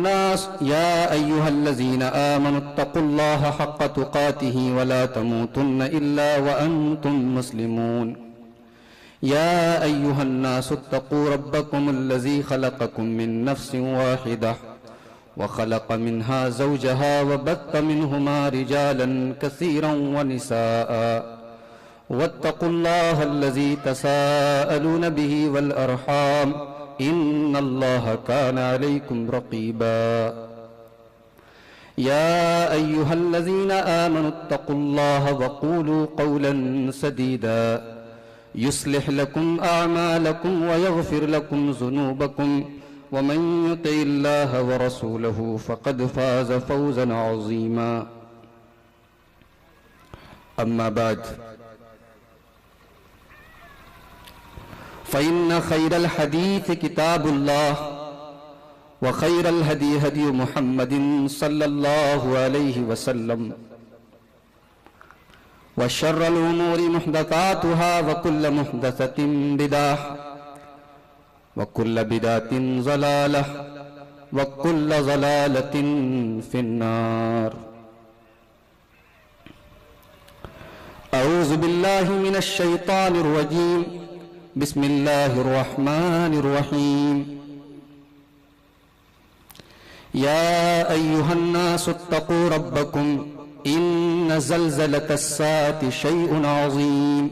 أيها الذين آمنوا اتقوا الله حق تقاته ولا تموتن إلا وأنتم مسلمون يا أيها الناس اتقوا ربكم الذي خلقكم من نفس واحدة وخلق منها زوجها وبث منهما رجالا كثيرا ونساء واتقوا الله الذي تساءلون به والأرحام إن الله كان عليكم رقيبا يا أيها الذين آمنوا اتقوا الله وقولوا قولا سديدا يصلح لكم أعمالكم ويغفر لكم ذنوبكم ومن يطع الله ورسوله فقد فاز فوزا عظيما أما بعد فإن خير الحديث كتاب الله وخير الهدي هدي محمد صلى الله عليه وسلم وشر الأمور محدثاتها وكل محدثة بدعة وكل بدعة ضلالة وكل ضلالة في النار أعوذ بالله من الشيطان الرجيم بسم الله الرحمن الرحيم يا أيها الناس اتقوا ربكم إن زلزلة الساعة شيء عظيم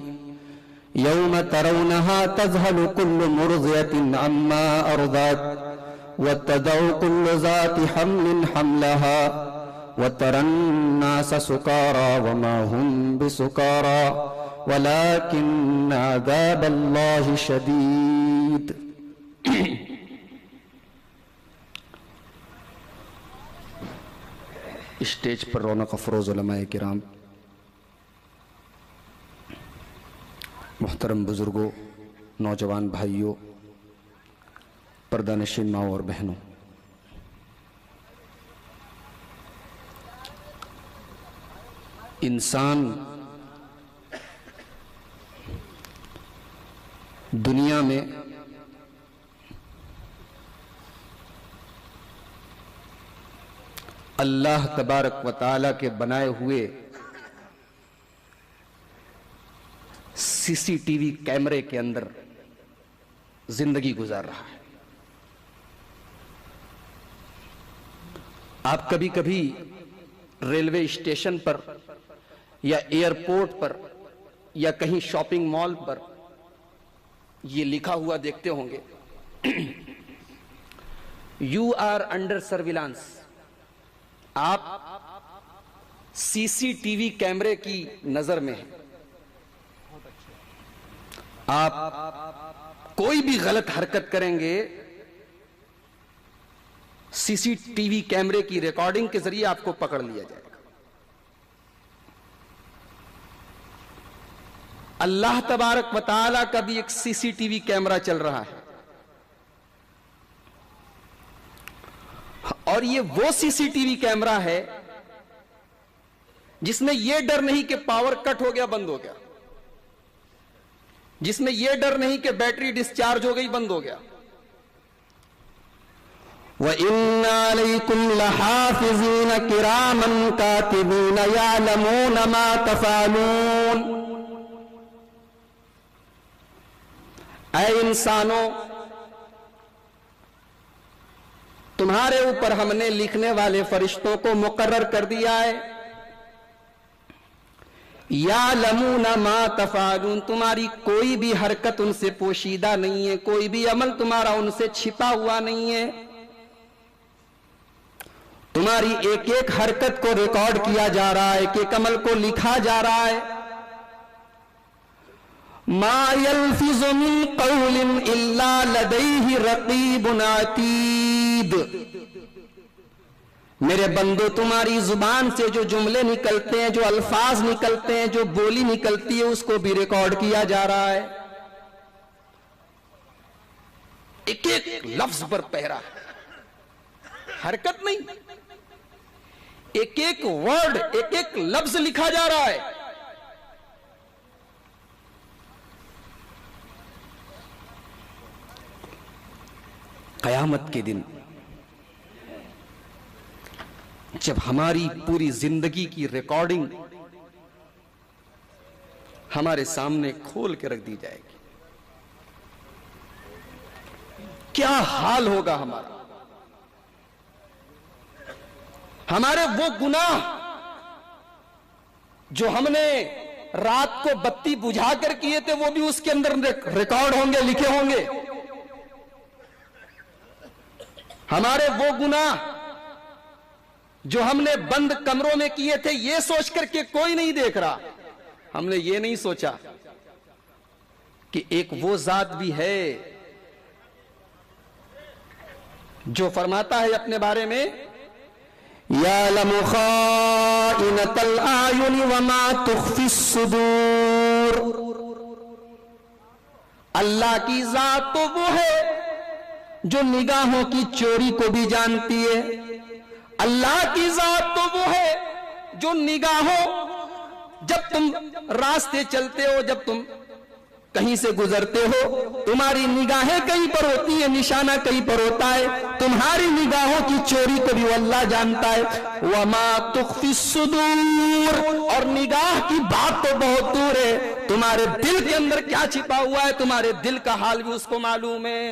يوم ترونها تذهل كل مرضعة عما أرضعت وتضع كل ذات حمل حملها وترى الناس سكارى وما هم بسكارى ولكن عذاب الله شديد اسٹیج پر رونق افروز علماء کرام، محترم بزرگوں، نوجوان بھائیوں، پردہ نشین ماؤں اور بہنوں، انسان دنیا میں اللہ تبارک و تعالی کے بنائے ہوئے سی سی ٹی وی کیمرے کے اندر زندگی گزار رہا ہے۔ آپ کبھی کبھی ریلوے اسٹیشن پر یا ایئرپورٹ پر یا کہیں شاپنگ مال پر یہ لکھا ہوا دیکھتے ہوں گے، یو آر انڈر سرویلانس، آپ سی سی ٹی وی کیمرے کی نظر میں ہیں۔ آپ کوئی بھی غلط حرکت کریں گے، سی سی ٹی وی کیمرے کی ریکارڈنگ کے ذریعے آپ کو پکڑ لیا جائے گا۔ اللہ تبارک و تعالیٰ کا بھی ایک سی سی ٹی وی کیمرہ چل رہا ہے، اور یہ وہ سی سی ٹی وی کیمرہ ہے جس میں یہ ڈر نہیں کہ پاور کٹ ہو گیا بند ہو گیا، جس میں یہ ڈر نہیں کہ بیٹری ڈسچارج ہو گئی بند ہو گیا۔ وَإِنَّ عَلَيْكُمْ لَحَافِظِينَ كِرَامًا كَاتِبِينَ يَعْلَمُونَ مَا تَفْعَلُونَ۔ اے انسانوں، تمہارے اوپر ہم نے لکھنے والے فرشتوں کو مقرر کر دیا ہے۔ یعلمون ما تفعلون، تمہاری کوئی بھی حرکت ان سے پوشیدہ نہیں ہے، کوئی بھی عمل تمہارا ان سے چھپا ہوا نہیں ہے، تمہاری ایک ایک حرکت کو ریکارڈ کیا جا رہا ہے، ایک ایک عمل کو لکھا جا رہا ہے۔ ما يلفظ من قول الا لديه رقیب عتید۔ میرے بندو، تمہاری زبان سے جو جملے نکلتے ہیں، جو الفاظ نکلتے ہیں، جو بولی نکلتی ہے، اس کو بھی ریکارڈ کیا جا رہا ہے۔ ایک ایک لفظ پر پہرا، حرکت نہیں، ایک ایک ورڈ، ایک ایک لفظ لکھا جا رہا ہے۔ قیامت کے دن جب ہماری پوری زندگی کی ریکارڈنگ ہمارے سامنے کھول کے رکھ دی جائے گی، کیا حال ہوگا ہمارا؟ ہمارے وہ گناہ جو ہم نے رات کو بتی بجھا کر کیے تھے وہ بھی اس کے اندر ریکارڈ ہوں گے، لکھے ہوں گے۔ ہمارے وہ گناہ جو ہم نے بند کمروں میں کیے تھے یہ سوچ کر کے کوئی نہیں دیکھ رہا، ہم نے یہ نہیں سوچا کہ ایک وہ ذات بھی ہے جو فرماتا ہے اپنے بارے میں یعلم خائنۃ الاعین وما تخفی الصدور۔ اللہ کی ذات تو وہ ہے جو نگاہوں کی چوری کو بھی جانتی ہے، اللہ کی ذات تو وہ ہے جو نگاہوں، جب تم راستے چلتے ہو، جب تم کہیں سے گزرتے ہو، تمہاری نگاہیں کہیں پر ہوتی ہیں، نشانہ کہیں پر ہوتا ہے، تمہاری نگاہوں کی چوری کو بھی وہ اللہ جانتا ہے۔ وما تخفی الصدور، اور نگاہ کی بات تو بہت دور ہے، تمہارے دل کے اندر کیا چھپا ہوا ہے تمہارے دل کا حال بھی اس کو معلوم ہے۔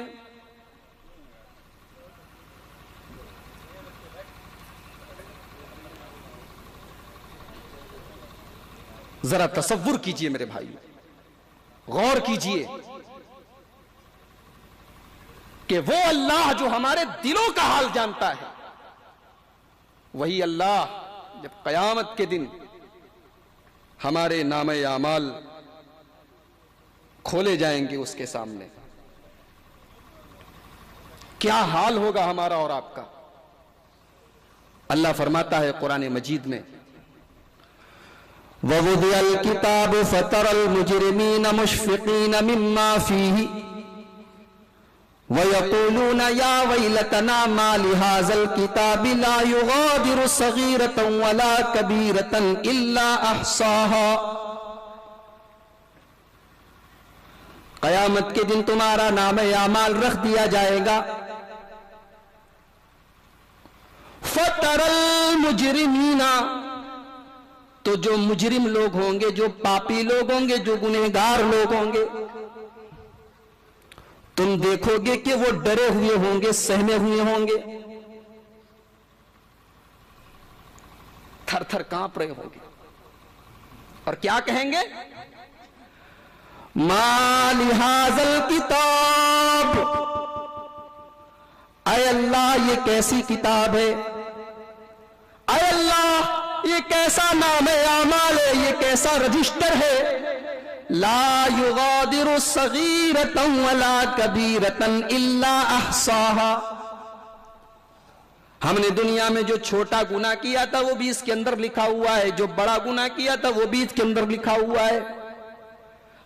ذرا تصور کیجئے میرے بھائی، غور کیجئے کہ وہ اللہ جو ہمارے دلوں کا حال جانتا ہے، وہی اللہ جب قیامت کے دن ہمارے نامہ اعمال کھولے جائیں گے اس کے سامنے، کیا حال ہوگا ہمارا اور آپ کا؟ اللہ فرماتا ہے قرآن مجید میں وَوُضِعَ الْكِتَابُ فَتَرَى الْمُجْرِمِينَ مُشْفِقِينَ مِمَّا فِيهِ وَيَقُولُونَ يَا وَيْلَتَنَا مَا لِهَذَا الْكِتَابِ لَا يُغَادِرُ صَغِيرَةً وَلَا كَبِيرَةً إِلَّا أَحْصَاهَا۔ قیامت کے دن تمہارا نام اعمال رکھ دیا جائے گا، فَتَرَى الْمُجْرِمِينَ، تو جو مجرم لوگ ہوں گے، جو پاپی لوگ ہوں گے، جو گنہگار لوگ ہوں گے، تم دیکھو گے کہ وہ ڈرے ہوئے ہوں گے، سہمے ہوئے ہوں گے، تھر تھر کانپ رہے ہوں گے، اور کیا کہیں گے؟ ما لہذا الکتاب، اے اللہ یہ کیسی کتاب ہے، اے اللہ یہ کیسا نام اعمال ہے، یہ کیسا رجسٹر ہے، لا یغادر صغیرۃ ولا کبیرۃ الا احصاها۔ ہم نے دنیا میں جو چھوٹا گناہ کیا تھا وہ بھی اس کے اندر لکھا ہوا ہے، جو بڑا گناہ کیا تھا وہ بھی اس کے اندر لکھا ہوا ہے،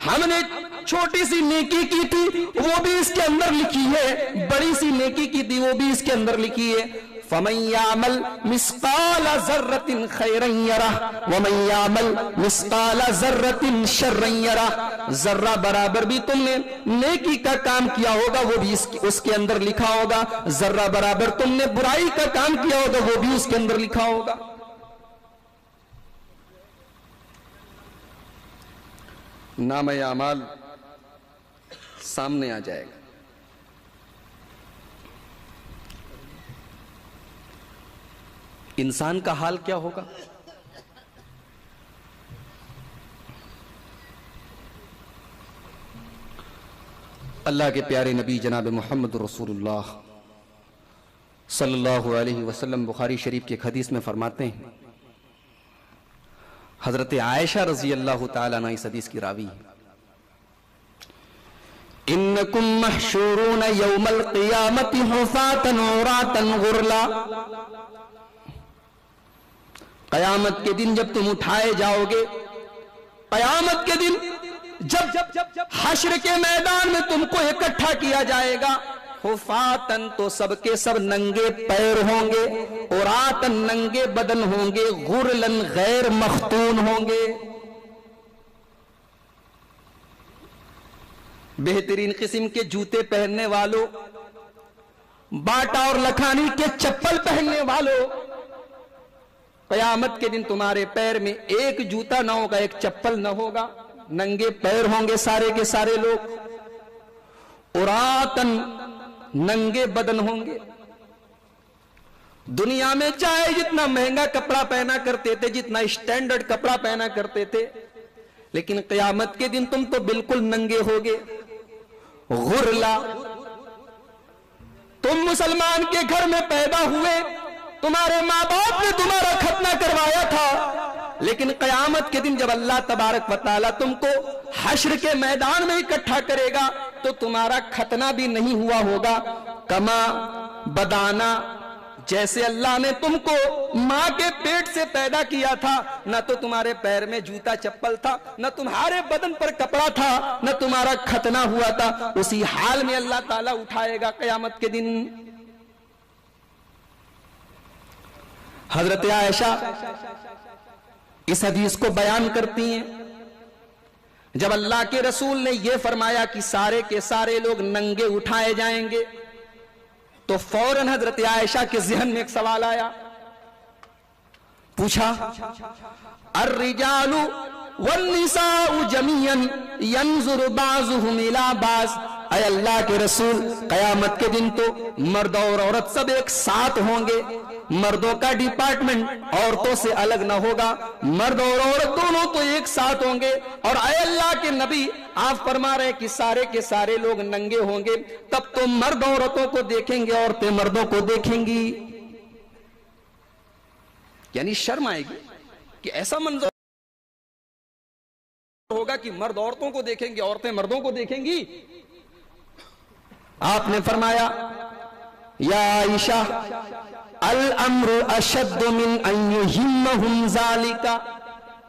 ہم نے چھوٹی سی نیکی کی تھی وہ بھی اس کے اندر لکھی ہے، بڑی سی نیکی کی تھی وہ بھی اس کے اندر لکھی ہے۔ فَمَن يَعْمَلْ مِثْقَالَ ذَرَّةٍ خَيْرًا يَرَهُ وَمَن يَعْمَلْ مِثْقَالَ ذَرَّةٍ شَرًّا يَرَهُ۔ ذرہ برابر بھی تم نے نیکی کا کام کیا ہوگا وہ بھی اس کے اندر لکھا ہوگا، ذرہ برابر تم نے برائی کا کام کیا ہوگا وہ بھی اس کے اندر لکھا ہوگا۔ نام اعمال سامنے آ جائے گا، انسان کا حال کیا ہوگا؟ اللہ کے پیارے نبی جناب محمد رسول اللہ صلی اللہ علیہ وسلم بخاری شریف کی ایک حدیث میں فرماتے ہیں، حضرت عائشہ رضی اللہ تعالیٰ عنہ اس حدیث کی راوی ہے، انکم محشورون یوم القیامت حفاة عراة غرلا۔ قیامت کے دن جب تم اٹھائے جاؤ گے، قیامت کے دن جب حشر کے میدان میں تم کو اکٹھا کیا جائے گا، حفاتن تو سب کے سب ننگے پیر ہوں گے، عراتن ننگے بدن ہوں گے، غرلن غیر مختون ہوں گے، بہترین قسم کے جوتے پہننے والوں، باٹا اور لکھانی کے چپل پہننے والوں، قیامت کے دن تمہارے پیر میں ایک جوتا نہ ہوگا، ایک چپل نہ ہوگا، ننگے پیر ہوں گے سارے کے سارے لوگ، عراطن ننگے بدن ہوں گے۔ دنیا میں چاہے جتنا مہنگا کپڑا پہنا کرتے تھے، جتنا اسٹینڈرڈ کپڑا پہنا کرتے تھے، لیکن قیامت کے دن تم تو بالکل ننگے ہوگے، غرلا۔ تم مسلمان کے گھر میں پیدا ہوئے، تمہارے ماں باپ نے تمہارا ختنہ کروایا تھا، لیکن قیامت کے دن جب اللہ تبارک و تعالیٰ تم کو حشر کے میدان میں اکٹھا کرے گا تو تمہارا ختنہ بھی نہیں ہوا ہوگا۔ کما بدانا، جیسے اللہ نے تم کو ماں کے پیٹ سے پیدا کیا تھا، نہ تو تمہارے پیر میں جوتا چپل تھا، نہ تمہارے بدن پر کپڑا تھا، نہ تمہارا ختنہ ہوا تھا، اسی حال میں اللہ تعالیٰ اٹھائے گا قیامت کے دن۔ حضرت عائشہ اس حدیث کو بیان کرتی ہیں، جب اللہ کے رسول نے یہ فرمایا کہ سارے کے سارے لوگ ننگے اٹھائے جائیں گے، تو فوراً حضرت عائشہ کے ذہن میں ایک سوال آیا، پوچھا الرجال والنساء جميعا ينظر بعضهم الى بعض، اے اللہ کے رسول قیامت کے دن تو مرد اور عورت سب ایک ساتھ ہوں گے، مردوں کا ڈپارٹمنٹ عورتوں سے الگ نہ ہوگا، مرد اور عورت دونوں تو ایک ساتھ ہوں گے، اور اے اللہ کے نبی آپ فرما رہے کہ سارے کے سارے لوگ ننگے ہوں گے، تب تو مرد عورتوں کو دیکھیں گے، عورتیں مردوں کو دیکھیں گی، یعنی شرم آئے گی کہ ایسا منظر ہوگا کہ مرد عورتوں کو دیکھیں گے، عورتیں مردوں کو دیکھیں گی۔ آپ نے فرمایا یا عائشہ الامر اشد من ان یہمہم ذالک،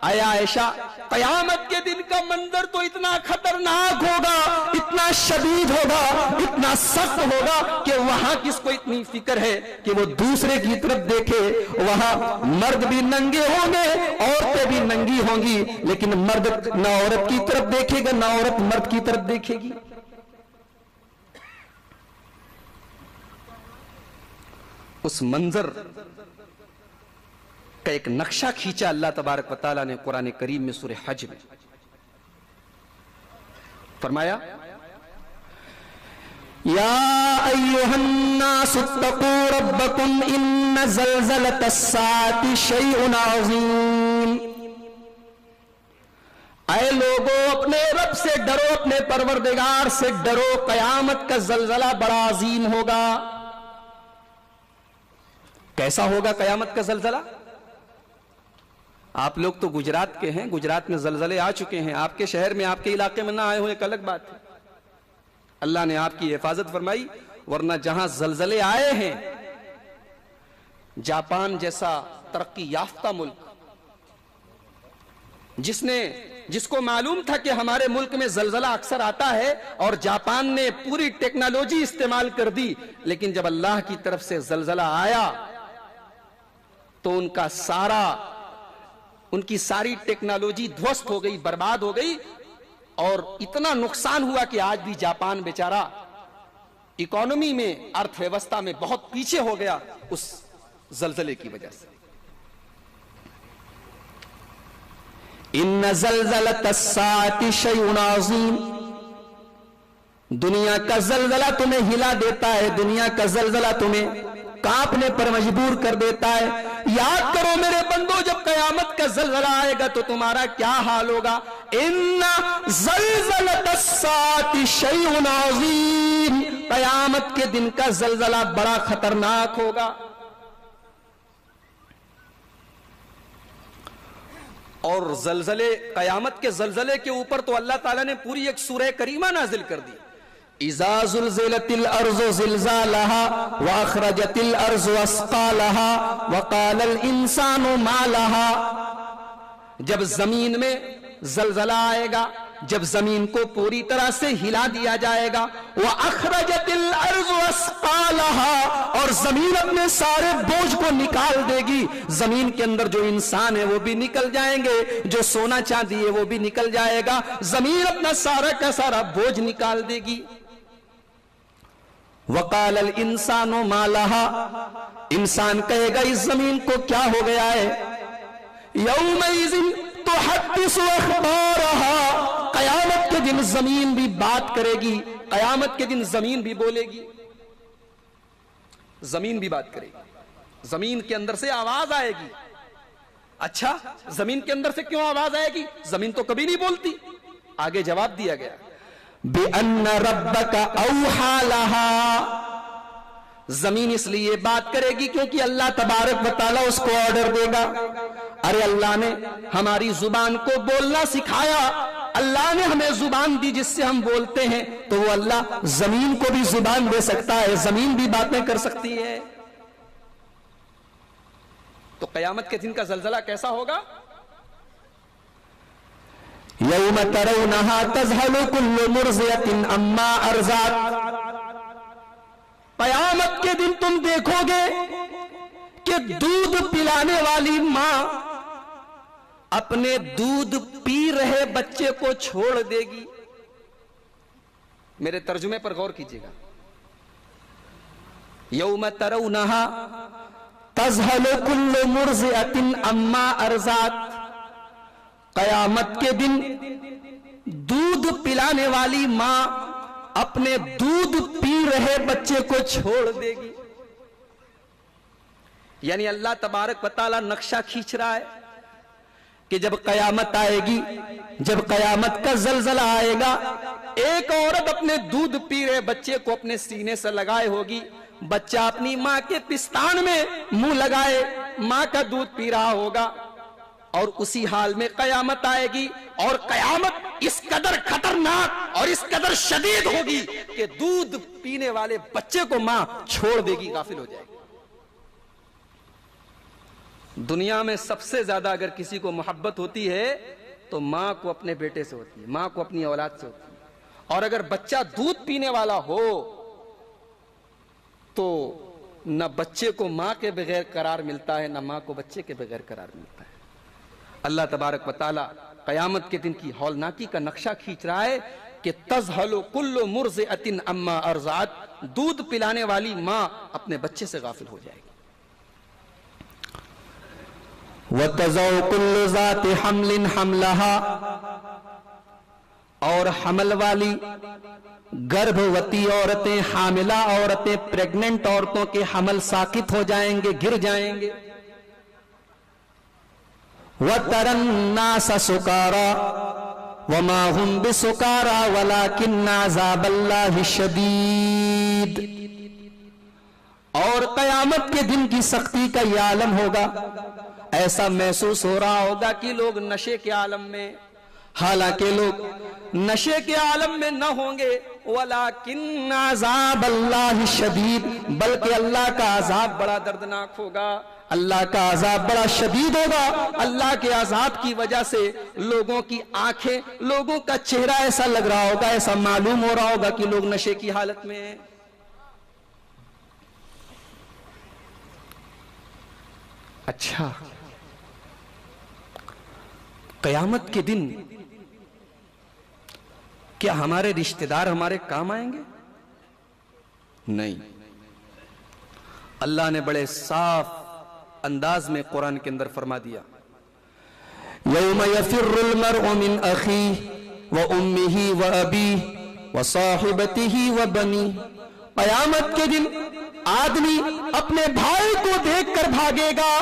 اے عائشہ قیامت کے دن کا منظر تو اتنا خطرناک ہوگا، اتنا شدید ہوگا، اتنا سخت ہوگا کہ وہاں کس کو اتنی فکر ہے کہ وہ دوسرے کی طرف دیکھے۔ وہاں مرد بھی ننگے ہوں گے، عورتیں بھی ننگی ہوں گی، لیکن مرد نہ عورت کی طرف دیکھے گا، نہ عورت مرد کی طرف دیکھے گی۔ اس منظر کا ایک نقشہ کھینچا اللہ تبارک و تعالیٰ نے قرآن کریم میں سورہ حج میں، فرمایا یا ایھا الناس اتقوا ربکم ان زلزلۃ الساعۃ شیء عظیم، اے لوگو اپنے رب سے ڈرو، اپنے پروردگار سے ڈرو، قیامت کا زلزلہ بڑا عظیم ہوگا۔ کیسا ہوگا قیامت کا زلزلہ؟ آپ لوگ تو گجرات کے ہیں، گجرات میں زلزلے آ چکے ہیں، آپ کے شہر میں آپ کے علاقے میں نہ آئے ہو ایک الگ بات ہے، اللہ نے آپ کی حفاظت فرمائی، ورنہ جہاں زلزلے آئے ہیں، جاپان جیسا ترقی یافتہ ملک جس کو معلوم تھا کہ ہمارے ملک میں زلزلہ اکثر آتا ہے، اور جاپان نے پوری ٹیکنالوجی استعمال کر دی، لیکن جب اللہ کی طرف سے زلزلہ آیا تو ان کی ساری ٹیکنالوجی دھوست ہو گئی، برباد ہو گئی، اور اتنا نقصان ہوا کہ آج بھی جاپان بیچارہ اکانومی میں، ارتھ ویوستھا میں بہت پیچھے ہو گیا اس زلزلے کی وجہ سے۔ ان زلزلۃ الساعۃ شیء عظیم، دنیا کا زلزلہ تمہیں ہلا دیتا ہے، دنیا کا زلزلہ تمہیں کانپنے پر مجبور کر دیتا ہے۔ یاد کرو میرے بندو، جب قیامت کا زلزلہ آئے گا تو تمہارا کیا حال ہوگا؟ ان زلزلۃ الساعۃ شیء عظیم، قیامت کے دن کا زلزلہ بڑا خطرناک ہوگا۔ اور قیامت کے زلزلے کے اوپر تو اللہ تعالیٰ نے پوری ایک سورہ کریمہ نازل کر دی، اذا زلزلت الارض زلزالها واخرجت الارض اثقالها وقال الانسان ما لها، جب زمین میں زلزلہ آئے گا، جب زمین کو پوری طرح سے ہلا دیا جائے گا، وَأَخْرَجَتِ الْأَرْضُ أَثْقَالَهَا، اور زمین اپنے سارے بوجھ کو نکال دے گی، زمین کے اندر جو انسان ہے وہ بھی نکل جائیں گے، جو سونا چاندی ہے وہ بھی نکل جائے گا، زمین اپنا سارا کا سارا بوجھ نکال دے گی۔ وَقَالَ الْإِنسَانُ مَا لَهَا، انسان کہے گا اس زمین کو کیا ہو گیا ہے؟ یومئذ تحدث اخبارها، قیامت کے دن زمین بھی بات کرے گی، قیامت کے دن زمین بھی بولے گی، زمین بھی بات کرے گی، زمین کے اندر سے آواز آئے گی۔ اچھا زمین کے اندر سے کیوں آواز آئے گی؟ زمین تو کبھی نہیں بولتی۔ آگے جواب دیا گیا بِأَنَّ رَبَّكَ أَوْحَى لَهَا، زمین اس لیے بات کرے گی کیونکہ اللہ تبارک و تعالیٰ اس کو آرڈر دے گا۔ ارے اللہ نے ہماری زبان کو بولنا سکھایا، اللہ نے ہمیں زبان دی جس سے ہم بولتے ہیں، تو وہ اللہ زمین کو بھی زبان دے سکتا ہے، زمین بھی باتیں کر سکتی ہے۔ تو قیامت کے دن کا زلزلہ کیسا ہوگا؟ یوم ترونہا تذہل کل مرضعۃ عما ارضعت، قیامت کے دن تم دیکھو گے کہ دودھ پلانے والی ماں اپنے دودھ پی رہے بچے کو چھوڑ دے گی۔ میرے ترجمے پر غور کیجیے گا، یوم ترونہا تذہل کل مرضعۃ عما ارضعت، قیامت کے دن دودھ پلانے والی ماں اپنے دودھ پی رہے بچے کو چھوڑ دے گی۔ یعنی اللہ تبارک و تعالیٰ نقشہ کھینچ رہا ہے کہ جب قیامت آئے گی، جب قیامت کا زلزلہ آئے گا، ایک عورت اپنے دودھ پی رہے بچے کو اپنے سینے سے لگائے ہوگی، بچہ اپنی ماں کے پستان میں منہ لگائے ماں کا دودھ پی رہا ہوگا، اور اسی حال میں قیامت آئے گی، اور قیامت اس قدر خطرناک اور اس قدر شدید ہوگی کہ دودھ پینے والے بچے کو ماں چھوڑ دے گی، غافل ہو جائے گی۔ دنیا میں سب سے زیادہ اگر کسی کو محبت ہوتی ہے تو ماں کو اپنے بیٹے سے ہوتی ہے، ماں کو اپنی اولاد سے ہوتی ہے، اور اگر بچہ دودھ پینے والا ہو تو نہ بچے کو ماں کے بغیر قرار ملتا ہے، نہ ماں کو بچے کے بغیر قرار ملتا ہے۔ اللہ تبارک و تعالیٰ قیامت کے دن کی ہولناکی کا نقشہ کھینچ رہا ہے کہ تذہل کل مرضعۃ عما ارضعت، دودھ پلانے والی ماں اپنے بچے سے غافل ہو جائے گی۔ وَتَضَعُ كُلُّ ذَاتِ حَمْلٍ حَمْلَهَا، اور حمل والی گربھوتی عورتیں، حاملہ عورتیں، پریگننٹ عورتوں کے حمل ساقط ہو جائیں گے، گر جائیں گے۔ وَتَرَى النَّاسَ سُكَارَى وَمَا هُمْ بِسُكَارَى وَلَكِنَّ عَذَابَ اللَّهِ شَدِيدٌ، اور قیامت کے دن کی سختی کا یہ عالم ہوگا، ایسا محسوس ہو رہا ہوگا کہ لوگ نشے کے عالم میں، حالانکہ لوگ نشے کے عالم میں نہ ہوں گے، وَلَكِنَّ عَذَابَ اللَّهِ شَدِيدٌ، بلکہ اللہ کا عذاب بڑا دردناک ہوگا، اللہ کا عذاب بڑا شدید ہوگا۔ اللہ کے عذاب کی وجہ سے لوگوں کی آنکھیں، لوگوں کا چہرہ ایسا لگ رہا ہوگا، ایسا معلوم ہو رہا ہوگا کہ لوگ نشے کی حالت میں ہیں۔ اچھا قیامت کے دن کیا ہمارے رشتہ دار ہمارے کام آئیں گے؟ نہیں، اللہ نے بڑے صاف انداز میں قرآن کے اندر فرما دیا، یوم یفر المرء من اخیہ وامہ وابیہ وصاحبتہ وبنیہ، قیامت کے دن آدمی اپنے بھائی کو دیکھ کر بھاگے گا،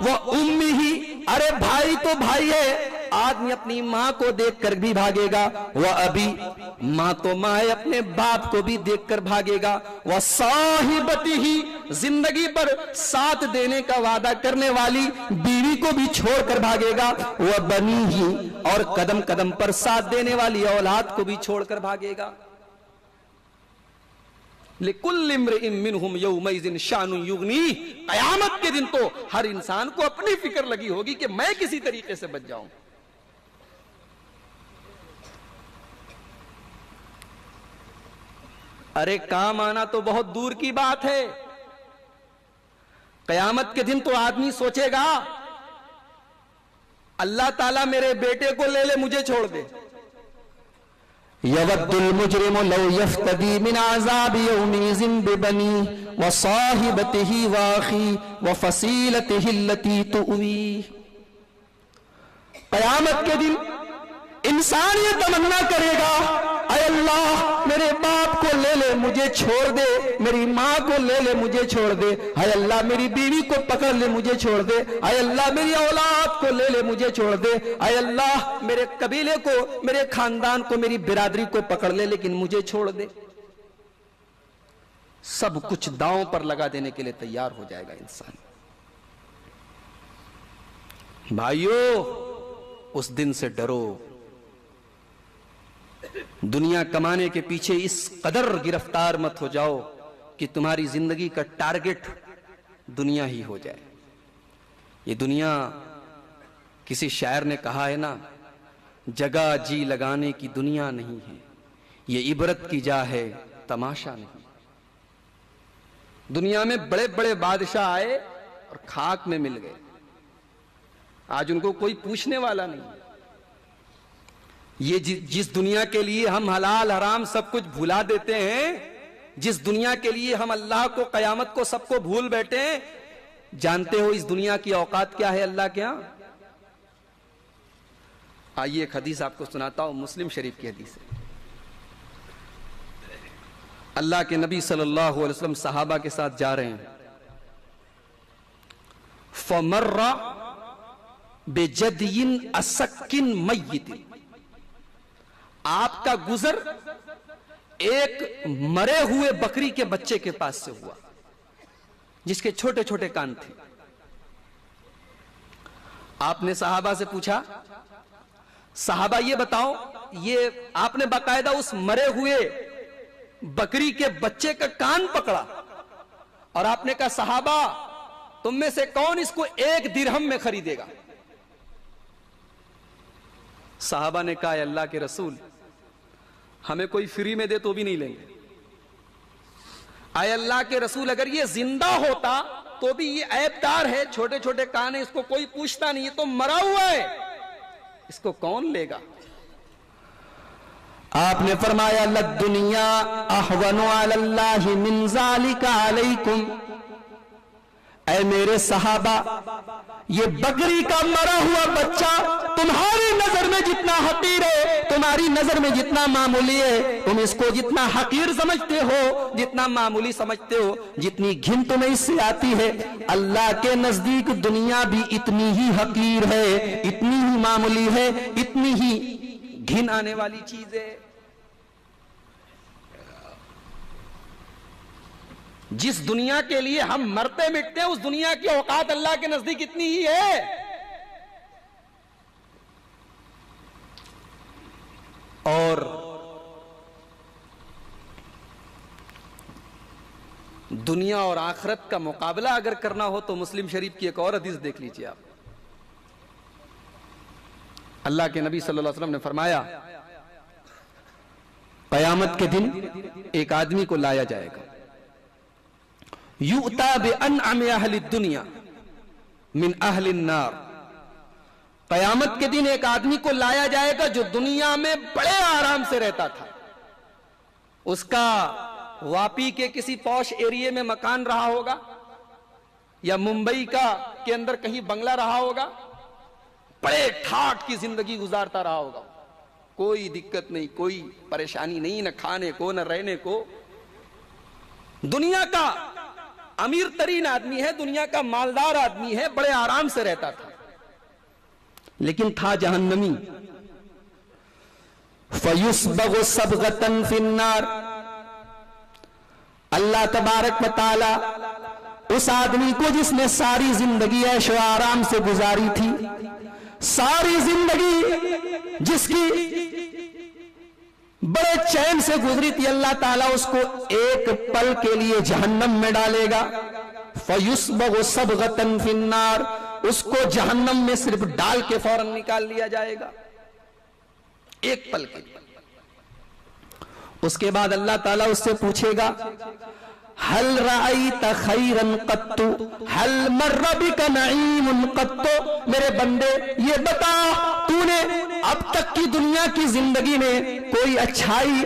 وامہ، ارے بھائی تو بھائی ہے، آدمی اپنی ماں کو دیکھ کر بھی بھاگے گا، وابی، ماں تو ماں ہے، اپنے باپ کو بھی دیکھ کر بھاگے گا، وصاحبتہ، زندگی پر ساتھ دینے کا وعدہ کرنے والی بیوی کو بھی چھوڑ کر بھاگے گا، وبنیہ، اور قدم قدم پر ساتھ دینے والی اولاد کو بھی چھوڑ کر بھاگے گا۔ لِكُلِّ امْرِئٍ مِّنْهُمْ يَوْمَئِذٍ شَأْنٌ يُغْنِيهِ، قیامت کے دن تو ہر انسان کو اپنی فکر لگی ہوگی کہ میں کسی طریقے سے بچ جاؤں۔ ارے کام آنا تو بہت دور کی بات ہے، قیامت کے دن تو آدمی سوچے گا اللہ تعالیٰ میرے بیٹے کو لے لے، مجھے چھوڑ دے۔ یود المجرم لو یفتدی من عذاب یومئذ ببنیہ وصاحبتہ واخیہ وفصیلتہ التی تؤویہ، قیامت کے دن انسان یہ تمنا کرے گا، اے اللہ میرے باپ کو لے لے مجھے چھوڑ دے، میری ماں کو لے لے مجھے چھوڑ دے، اے اللہ میری بیوی کو پکڑ لے مجھے چھوڑ دے، اے اللہ میری اولاد کو لے لے مجھے چھوڑ دے، اے اللہ میرے قبیلے کو، میرے خاندان کو، میری برادری کو پکڑ لے لیکن مجھے چھوڑ دے۔ سب کچھ داؤں پر لگا دینے کے لیے تیار ہو جائے گا انسان۔ بھائیو اس دن سے ڈرو، دنیا کمانے کے پیچھے اس قدر گرفتار مت ہو جاؤ کہ تمہاری زندگی کا ٹارگٹ دنیا ہی ہو جائے۔ یہ دنیا، کسی شاعر نے کہا ہے نا، جگہ جی لگانے کی دنیا نہیں ہے، یہ عبرت کی جا ہے تماشا نہیں۔ دنیا میں بڑے بڑے بادشاہ آئے اور خاک میں مل گئے، آج ان کو کوئی پوچھنے والا نہیں۔ یہ جس دنیا کے لیے ہم حلال حرام سب کچھ بھلا دیتے ہیں، جس دنیا کے لیے ہم اللہ کو، قیامت کو، سب کو بھول بیٹھے ہیں، جانتے ہو اس دنیا کی اوقات کیا ہے اللہ کے ہاں؟ آئیے ایک حدیث آپ کو سناتا ہوں، مسلم شریف کی حدیث ہے۔ اللہ کے نبی صلی اللہ علیہ وسلم صحابہ کے ساتھ جا رہے ہیں، فَمَرَّ بِجَدْيٍ أَسَكٍ مَيِّتٍ، آپ کا گزر ایک مرے ہوئے بکری کے بچے کے پاس سے ہوا جس کے چھوٹے چھوٹے کان تھے۔ آپ نے صحابہ سے پوچھا، صحابہ یہ بتاؤ، یہ آپ نے باقاعدہ اس مرے ہوئے بکری کے بچے کا کان پکڑا اور آپ نے کہا صحابہ تم میں سے کون اس کو 1 درہم میں خریدے گا؟ صحابہ نے کہا اے اللہ کے رسول ہمیں کوئی فری میں دے تو بھی نہیں لیں گے۔ اے اللہ کے رسول اگر یہ زندہ ہوتا تو بھی یہ عیبدار ہے، چھوٹے چھوٹے کان ہیں، اس کو کوئی پوچھتا نہیں، یہ تو مرا ہوا ہے، اس کو کون لے گا؟ آپ نے فرمایا للدنیا احون علی اللہ من ذالک علیکم، اے میرے صحابہ یہ بکری کا مرا ہوا بچہ تمہاری نظر میں جتنا حقیر ہے، تمہاری نظر میں جتنا معمولی ہے، تم اس کو جتنا حقیر سمجھتے ہو، جتنا معمولی سمجھتے ہو، جتنی گھن تمہیں اس سے آتی ہے، اللہ کے نزدیک دنیا بھی اتنی ہی حقیر ہے، اتنی ہی معمولی ہے، اتنی ہی گھن آنے والی چیز ہے۔ جس دنیا کے لیے ہم مرتے مٹتے ہیں اس دنیا کی اوقات اللہ کے نزدیک اتنی ہی ہے۔ اور دنیا اور آخرت کا مقابلہ اگر کرنا ہو تو مسلم شریف کی ایک اور حدیث دیکھ لیجئے آپ۔ اللہ کے نبی صلی اللہ علیہ وسلم نے فرمایا قیامت کے دن ایک آدمی کو لایا جائے گا، یؤتا بانعم اہل الدنیا من اہل النار، قیامت کے دن ایک آدمی کو لایا جائے گا جو دنیا میں بڑے آرام سے رہتا تھا، اس کا واپی کے کسی پوش ایریے میں مکان رہا ہوگا یا ممبئی کے اندر کہیں بنگلہ رہا ہوگا، بڑے ٹھاٹ کی زندگی گزارتا رہا ہوگا، کوئی دقت نہیں، کوئی پریشانی نہیں، نہ کھانے کو نہ رہنے کو، دنیا کا امیر ترین آدمی ہے، دنیا کا مالدار آدمی ہے، بڑے آرام سے رہتا تھا، لیکن تھا جہنمی۔ فَيُسْبَغُ صَبْغَةً فِي النَّارِ، اللہ تبارک و تعالی اس آدمی کو جس نے ساری زندگی عیش و آرام سے گزاری تھی، ساری زندگی جس کی بڑے چین سے گزری تھی، اللہ تعالیٰ اس کو ایک پل کے لیے جہنم میں ڈالے گا۔ فَيُسْبَغُ صَبْغَةً فِي النَّارِ، اس کو جہنم میں صرف ڈال کے فوراً نکال لیا جائے گا ایک پل کے لیے۔ اس کے بعد اللہ تعالیٰ اس سے پوچھے گا هل رأيت خيرا قط هل مر بك نعيم قط، میرے بندے یہ بتا تو نے اب تک کی دنیا کی زندگی میں کوئی اچھائی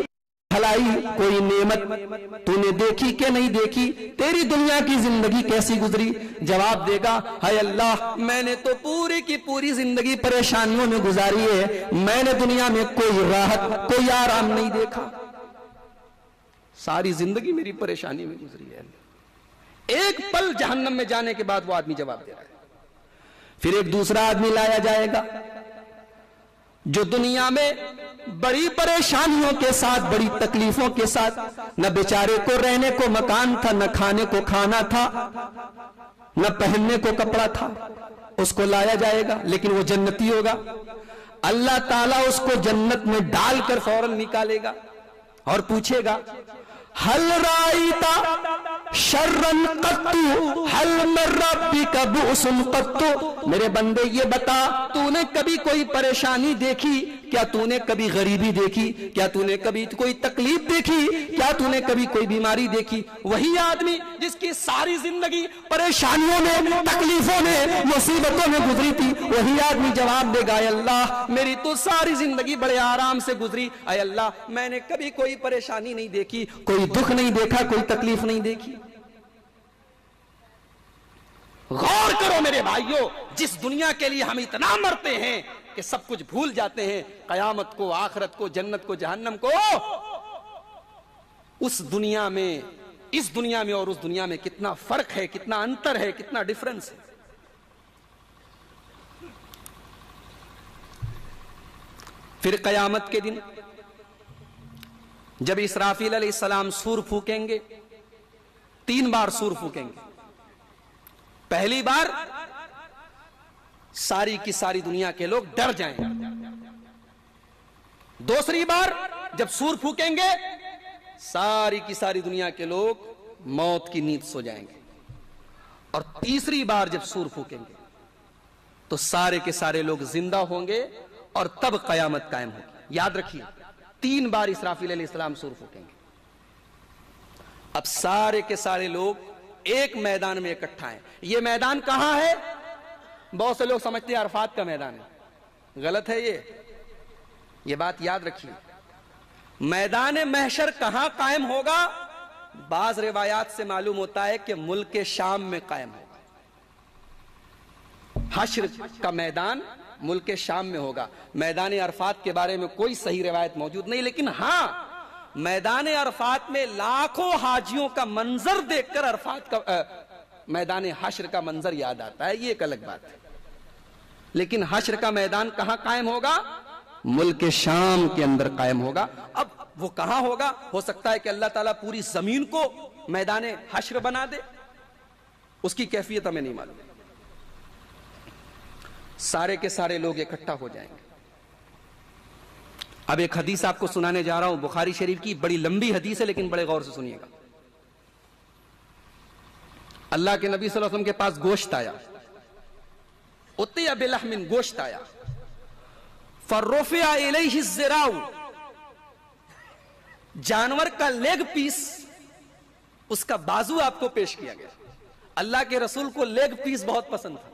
بھلائی کوئی نعمت تو نے دیکھی کہ نہیں دیکھی؟ تیری دنیا کی زندگی کیسی گزری؟ جواب دے گا اے اللہ میں نے تو پوری کی پوری زندگی پریشانیوں میں گزاری ہے، میں نے دنیا میں کوئی راحت کوئی آرام نہیں دیکھا، ساری زندگی میری پریشانی میں گزری ہے۔ ایک پل جہنم میں جانے کے بعد وہ آدمی جواب دے رہا ہے۔ پھر ایک دوسرا آدمی لایا جائے گا جو دنیا میں بڑی پریشانیوں کے ساتھ بڑی تکلیفوں کے ساتھ، نہ بیچارے کو رہنے کو مکان تھا، نہ کھانے کو کھانا تھا، نہ پہننے کو کپڑا تھا، اس کو لایا جائے گا لیکن وہ جنتی ہوگا۔ اللہ تعالیٰ اس کو جنت میں ڈال کر فوراً نکالے گا اور پوچھے گا حل رائیتا شرن قطو حل من ربک بؤس قطو، میرے بندے یہ بتا تو نے کبھی کوئی پریشانی دیکھی؟ کیا تو نے کبھی غریبی دیکھی؟ کیا تو نے کبھی کوئی تکلیف دیکھی؟ کیا تو نے کبھی کوئی بیماری دیکھی؟ وہی آدمی جس کی ساری زندگی پریشانیوں میں، تکلیفوں میں، مصیبتوں میں گزری تھی، وہی آدمی جواب دے گا اے اللہ میری تو ساری زندگی بڑے آرام سے گزری، اے اللہ میں نے کبھی کوئی پریشانی نہیں دیکھی، کوئی دکھ نہیں دیکھا، کوئی تکلیف نہیں دیکھی۔ غور کرو میرے بھائیوں، جس دنیا کے لیے ہم اتنا مرتے ہیں کہ سب کچھ بھول جاتے ہیں، قیامت کو، آخرت کو، جنت کو، جہنم کو، اس دنیا میں، اس دنیا میں اور اس دنیا میں کتنا فرق ہے، کتنا انتر ہے، کتنا ڈیفرنس ہے۔ پھر قیامت کے دن جب اسرافیل علیہ السلام سور پھونکیں گے، 3 بار سور پھونکیں گے۔ پہلی بار ساری کی ساری دنیا کے لوگ ڈر جائیں گے، دوسری بار جب سور پھونکیں گے ساری کی ساری دنیا کے لوگ موت کی نیند سو جائیں گے، اور تیسری بار جب سور پھونکیں گے تو سارے کے سارے لوگ زندہ ہوں گے اور تب قیامت قائم ہوگی۔ یاد رکھیے 3 بار اسرافیل علیہ السلام سور پھونکیں گے۔ اب سارے کے سارے لوگ ایک میدان میں اکٹھا ہیں۔ یہ میدان کہاں ہے؟ بہت سے لوگ سمجھتے ہیں عرفات کا میدان ہے، غلط ہے یہ بات یاد رکھیے۔ میدان محشر کہاں قائم ہوگا؟ بعض روایات سے معلوم ہوتا ہے کہ ملک شام میں قائم ہوگا۔ حشر کا میدان ملک شام میں ہوگا۔ میدان عرفات کے بارے میں کوئی صحیح روایت موجود نہیں، لیکن ہاں میدان عرفات میں لاکھوں حاجیوں کا منظر دیکھ کر عرفات کا میدان حشر کا منظر یاد آتا ہے، یہ ایک الگ بات ہے۔ لیکن حشر کا میدان کہاں قائم ہوگا؟ ملک شام کے اندر قائم ہوگا۔ اب وہ کہاں ہوگا؟ ہو سکتا ہے کہ اللہ تعالیٰ پوری زمین کو میدان حشر بنا دے، اس کی کیفیت ہمیں نہیں معلوم۔ سارے کے سارے لوگ اکٹھا ہو جائیں گے۔ اب ایک حدیث آپ کو سنانے جا رہا ہوں، بخاری شریف کی، بڑی لمبی حدیث ہے لیکن بڑے غور سے سنیے گا۔ اللہ کے نبی صلی اللہ علیہ وسلم کے پاس گوشت آیا، اتیا بلحم، گوشت آیا، فرفع الیہ الذراع، جانور کا لیگ پیس، اس کا بازو آپ کو پیش کیا گیا۔ اللہ کے رسول کو لیگ پیس بہت پسند تھا۔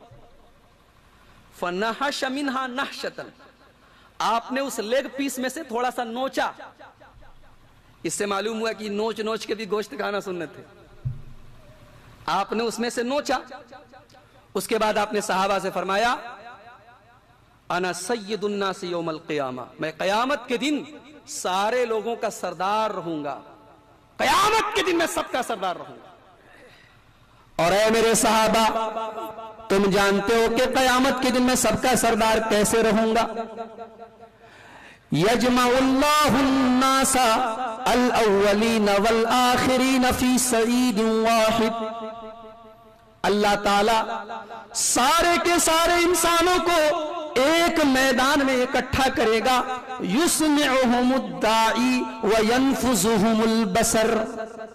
فنحش منہا نحشتا، آپ نے اس لیگ پیس میں سے تھوڑا سا نوچا۔ اس سے معلوم ہوا کہ نوچ نوچ کے بھی گوشت کھانا سنت ہے۔ آپ نے اس میں سے نوچا، اس کے بعد آپ نے صحابہ سے فرمایا انا سید الناس یوم القیامہ، میں قیامت کے دن سارے لوگوں کا سردار رہوں گا، قیامت کے دن میں سب کا سردار رہوں گا۔ اور اے میرے صحابہ، تم جانتے ہو کہ قیامت کے دن میں سب کا سردار کیسے رہوں گا؟ یجمع اللہ الناس الاولین والآخرین فی صعید واحد، اللہ تعالی سارے کے سارے انسانوں کو ایک میدان میں اکٹھا کرے گا، یسمعہم الداعی وینفذہم البصر،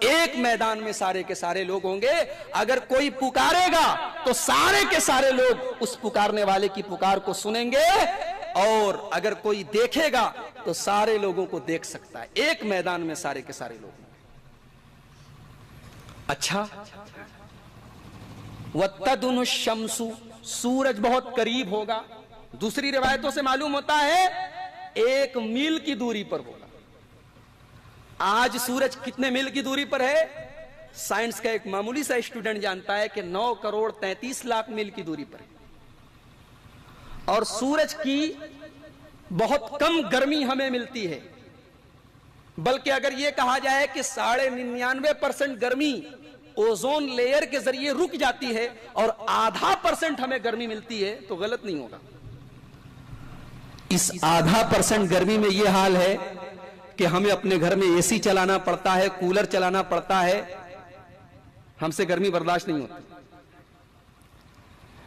ایک میدان میں سارے کے سارے لوگ ہوں گے۔ اگر کوئی پکارے گا تو سارے کے سارے لوگ اس پکارنے والے کی پکار کو سنیں گے، اور اگر کوئی دیکھے گا تو سارے لوگوں کو دیکھ سکتا ہے۔ ایک میدان میں سارے کے سارے لوگ۔ اچھا، وَتَدُنُ الشَّمْسُ، سورج بہت قریب ہوگا، دوسری روایتوں سے معلوم ہوتا ہے 1 میل کی دوری پر ہوگا۔ آج سورج کتنے میل کی دوری پر ہے؟ سائنس کا ایک معمولی سا اسٹوڈنٹ جانتا ہے کہ 9,33,00,000 میل کی دوری پر ہے، اور سورج کی بہت کم گرمی ہمیں ملتی ہے، بلکہ اگر یہ کہا جائے کہ 99.5% گرمی اوزون لیئر کے ذریعے رک جاتی ہے اور 0.5% ہمیں گرمی ملتی ہے تو غلط نہیں ہوگا۔ اس 0.5% گرمی میں یہ حال ہے کہ ہمیں اپنے گھر میں اے سی چلانا پڑتا ہے، کولر چلانا پڑتا ہے، ہم سے گرمی برداشت نہیں ہوتی۔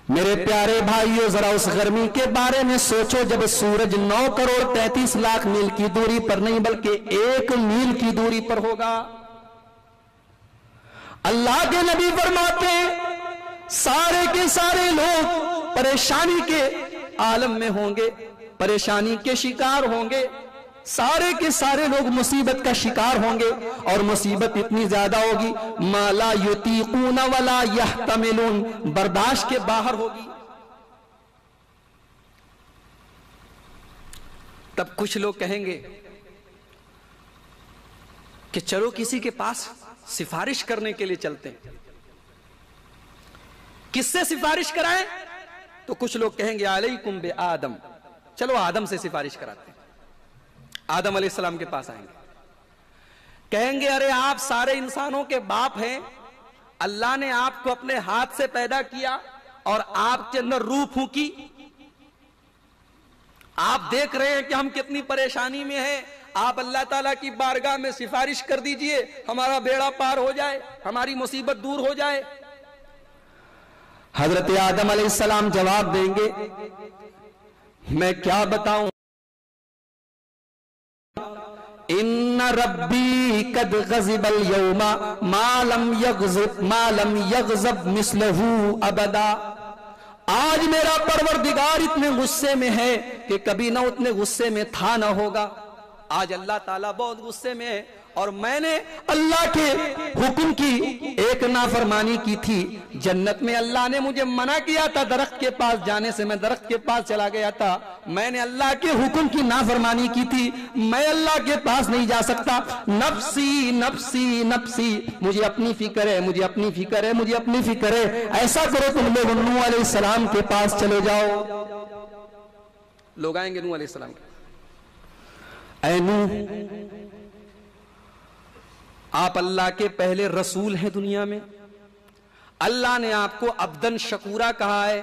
میرے پیارے بھائیو، ذرا اس گرمی کے بارے میں سوچو جب سورج 9,33,00,000 میل کی دوری پر نہیں بلکہ 1 میل کی دوری پر ہوگا۔ اللہ کے نبی فرماتے ہیں سارے کے سارے لوگ پریشانی کے عالم میں ہوں گے، پریشانی کے شکار ہوں گے، سارے کے سارے لوگ مصیبت کا شکار ہوں گے، اور مصیبت اتنی زیادہ ہوگی ما لا یطیقون ولا یحتملون، برداشت کے باہر ہوگی۔ تب کچھ لوگ کہیں گے کہ چلو کسی کے پاس سفارش کرنے کے لیے چلتے ہیں، کس سے سفارش کرائیں؟ تو کچھ لوگ کہیں گے علیکم بے آدم، چلو آدم سے سفارش کراتے ہیں۔ آدم علیہ السلام کے پاس آئیں گے، کہیں گے ارے آپ سارے انسانوں کے باپ ہیں، اللہ نے آپ کو اپنے ہاتھ سے پیدا کیا اور آپ کے اندر روح پھونکی، آپ دیکھ رہے ہیں کہ ہم کتنی پریشانی میں ہیں، آپ اللہ تعالیٰ کی بارگاہ میں سفارش کر دیجئے، ہمارا بیڑا پار ہو جائے، ہماری مصیبت دور ہو جائے۔ حضرت آدم علیہ السلام جواب دیں گے میں کیا بتاؤں، ان ربی قد غضب اليوم ما لم یغضب مثلہ ابدا، آج میرا پروردگار اتنے غصے میں ہے کہ کبھی نہ اتنے غصے میں تھا نہ ہوگا۔ آج اللہ تعالیٰ بہت غصے میں ہے، اور میں نے اللہ کے حکم کی ایک نافرمانی کی تھی۔ جنت میں اللہ نے مجھے منع کیا تھا درخت کے پاس جانے سے، میں درخت کے پاس چلا گیا تھا، میں نے اللہ کے حکم کی نافرمانی کی تھی، میں اللہ کے پاس نہیں جا سکتا۔ نفسی نفسی نفسی، مجھے اپنی فکر ہے، مجھے اپنی فکر ہے، مجھے اپنی فکر ہے۔ ایسا کرو تم لوگ نوح علیہ السلام کے پاس چلے جاؤ۔ لوگ آئیں گے نوح علیہ السلام کے، اے نوح، آپ اللہ کے پہلے رسول ہیں دنیا میں، اللہ نے آپ کو عبدن شکورا کہا ہے،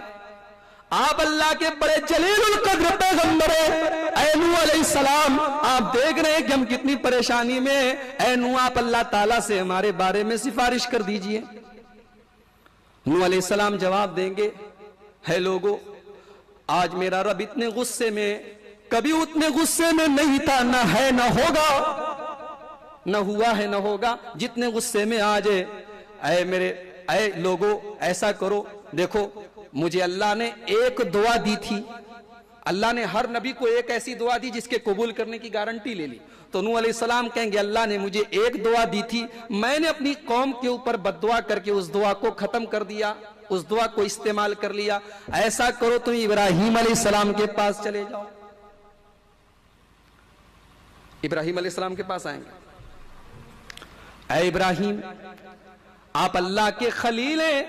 آپ اللہ کے بڑے جلیل القدر پیغمبر ہیں۔ اے نوح علیہ السلام، آپ دیکھ رہے ہیں کہ ہم کتنی پریشانی میں ہیں، اے نوح آپ اللہ تعالیٰ سے ہمارے بارے میں سفارش کر دیجئے۔ نوح علیہ السلام جواب دیں گے ہے لوگو، آج میرا رب اتنے غصے میں، کبھی اتنے غصے میں نہیں تھا، نہ ہے نہ ہوگا، نہ ہوا ہے نہ ہوگا جتنے غصے میں آج ہے۔ اے لوگو ایسا کرو، دیکھو مجھے اللہ نے ایک دعا دی تھی، اللہ نے ہر نبی کو ایک ایسی دعا دی جس کے قبول کرنے کی گارنٹی لے لی، تو نوح علیہ السلام کہیں گے اللہ نے مجھے ایک دعا دی تھی، میں نے اپنی قوم کے اوپر بد دعا کر کے اس دعا کو ختم کر دیا، اس دعا کو استعمال کر لیا۔ ایسا کرو تم ابراہیم علیہ السلام کے پاس چلے جاؤ۔ ابراہیم علیہ السلام کے پاس آئیں گے، اے ابراہیم آپ اللہ کے خلیل ہیں،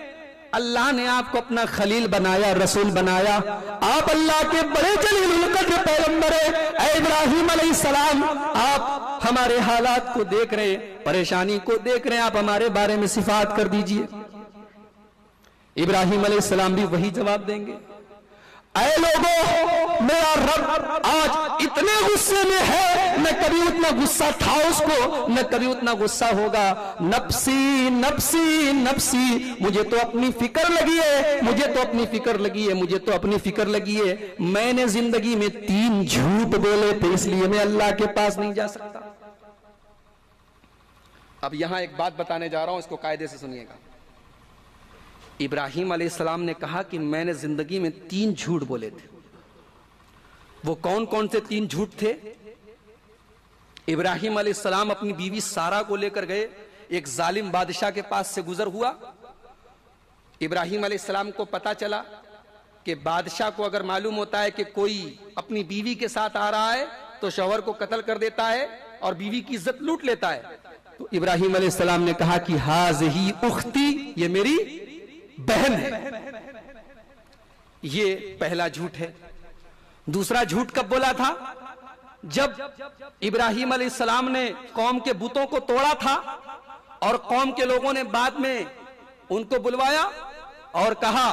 اللہ نے آپ کو اپنا خلیل بنایا، رسول بنایا، آپ اللہ کے بڑے جلیل القدر پیغمبر ہیں۔ اے ابراہیم علیہ السلام، آپ ہمارے حالات کو دیکھ رہے ہیں، پریشانی کو دیکھ رہے ہیں، آپ ہمارے بارے میں صفات کر دیجئے۔ ابراہیم علیہ السلام بھی وہی جواب دیں گے، اے لوگوں میرا رب آج اتنے غصے میں ہے، نہ کبھی اتنا غصہ تھا اس کو، نہ کبھی اتنا غصہ ہوگا۔ نفسی نفسی نفسی، مجھے تو اپنی فکر لگی ہے، مجھے تو اپنی فکر لگی ہے، مجھے تو اپنی فکر لگی ہے، میں نے زندگی میں 3 جھوٹ بولے تھے، اس لیے میں اللہ کے پاس نہیں جا سکتا۔ اب یہاں ایک بات بتانے جا رہا ہوں، اس کو قاعدے سے سنیے گا۔ ابراہیم علیہ السلام نے کہا کہ میں نے زندگی میں 3 جھوٹ بولے تھے، وہ کون کون سے 3 جھوٹ تھے؟ ابراہیم علیہ السلام اپنی بیوی سارہ کو لے کر گئے، ایک ظالم بادشاہ کے پاس سے گزر ہوا، ابراہیم علیہ السلام کو پتا چلا کہ بادشاہ کو اگر معلوم ہوتا ہے کہ کوئی اپنی بیوی کے ساتھ آ رہا ہے تو شوہر کو قتل کر دیتا ہے، اور بیوی کی عزت لوٹ لیتا ہے. تو ابراہیم علیہ السلام نے کہا کہ ہاذہی اختی، یہ میری بہن ہے. یہ پہلا جھوٹ ہے. دوسرا جھوٹ کب بولا تھا؟ جب ابراہیم علیہ السلام نے قوم کے بتوں کو توڑا تھا اور قوم کے لوگوں نے بعد میں ان کو بلوایا اور کہا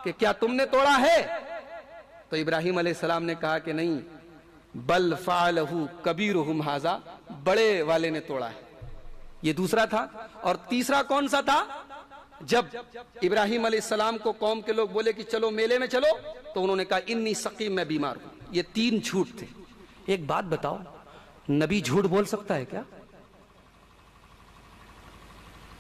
کہ کیا تم نے توڑا ہے؟ تو ابراہیم علیہ السلام نے کہا کہ نہیں، بل فعلہ کبیرہم ھذا، بڑے والے نے توڑا ہے. یہ دوسرا تھا. اور تیسرا کون سا تھا؟ جب ابراہیم علیہ السلام کو قوم کے لوگ بولے کہ چلو میلے میں چلو، تو انہوں نے کہا انی سقیم، میں بیمار ہوں. یہ 3 جھوٹ تھے. ایک بات بتاؤ، نبی جھوٹ بول سکتا ہے کیا؟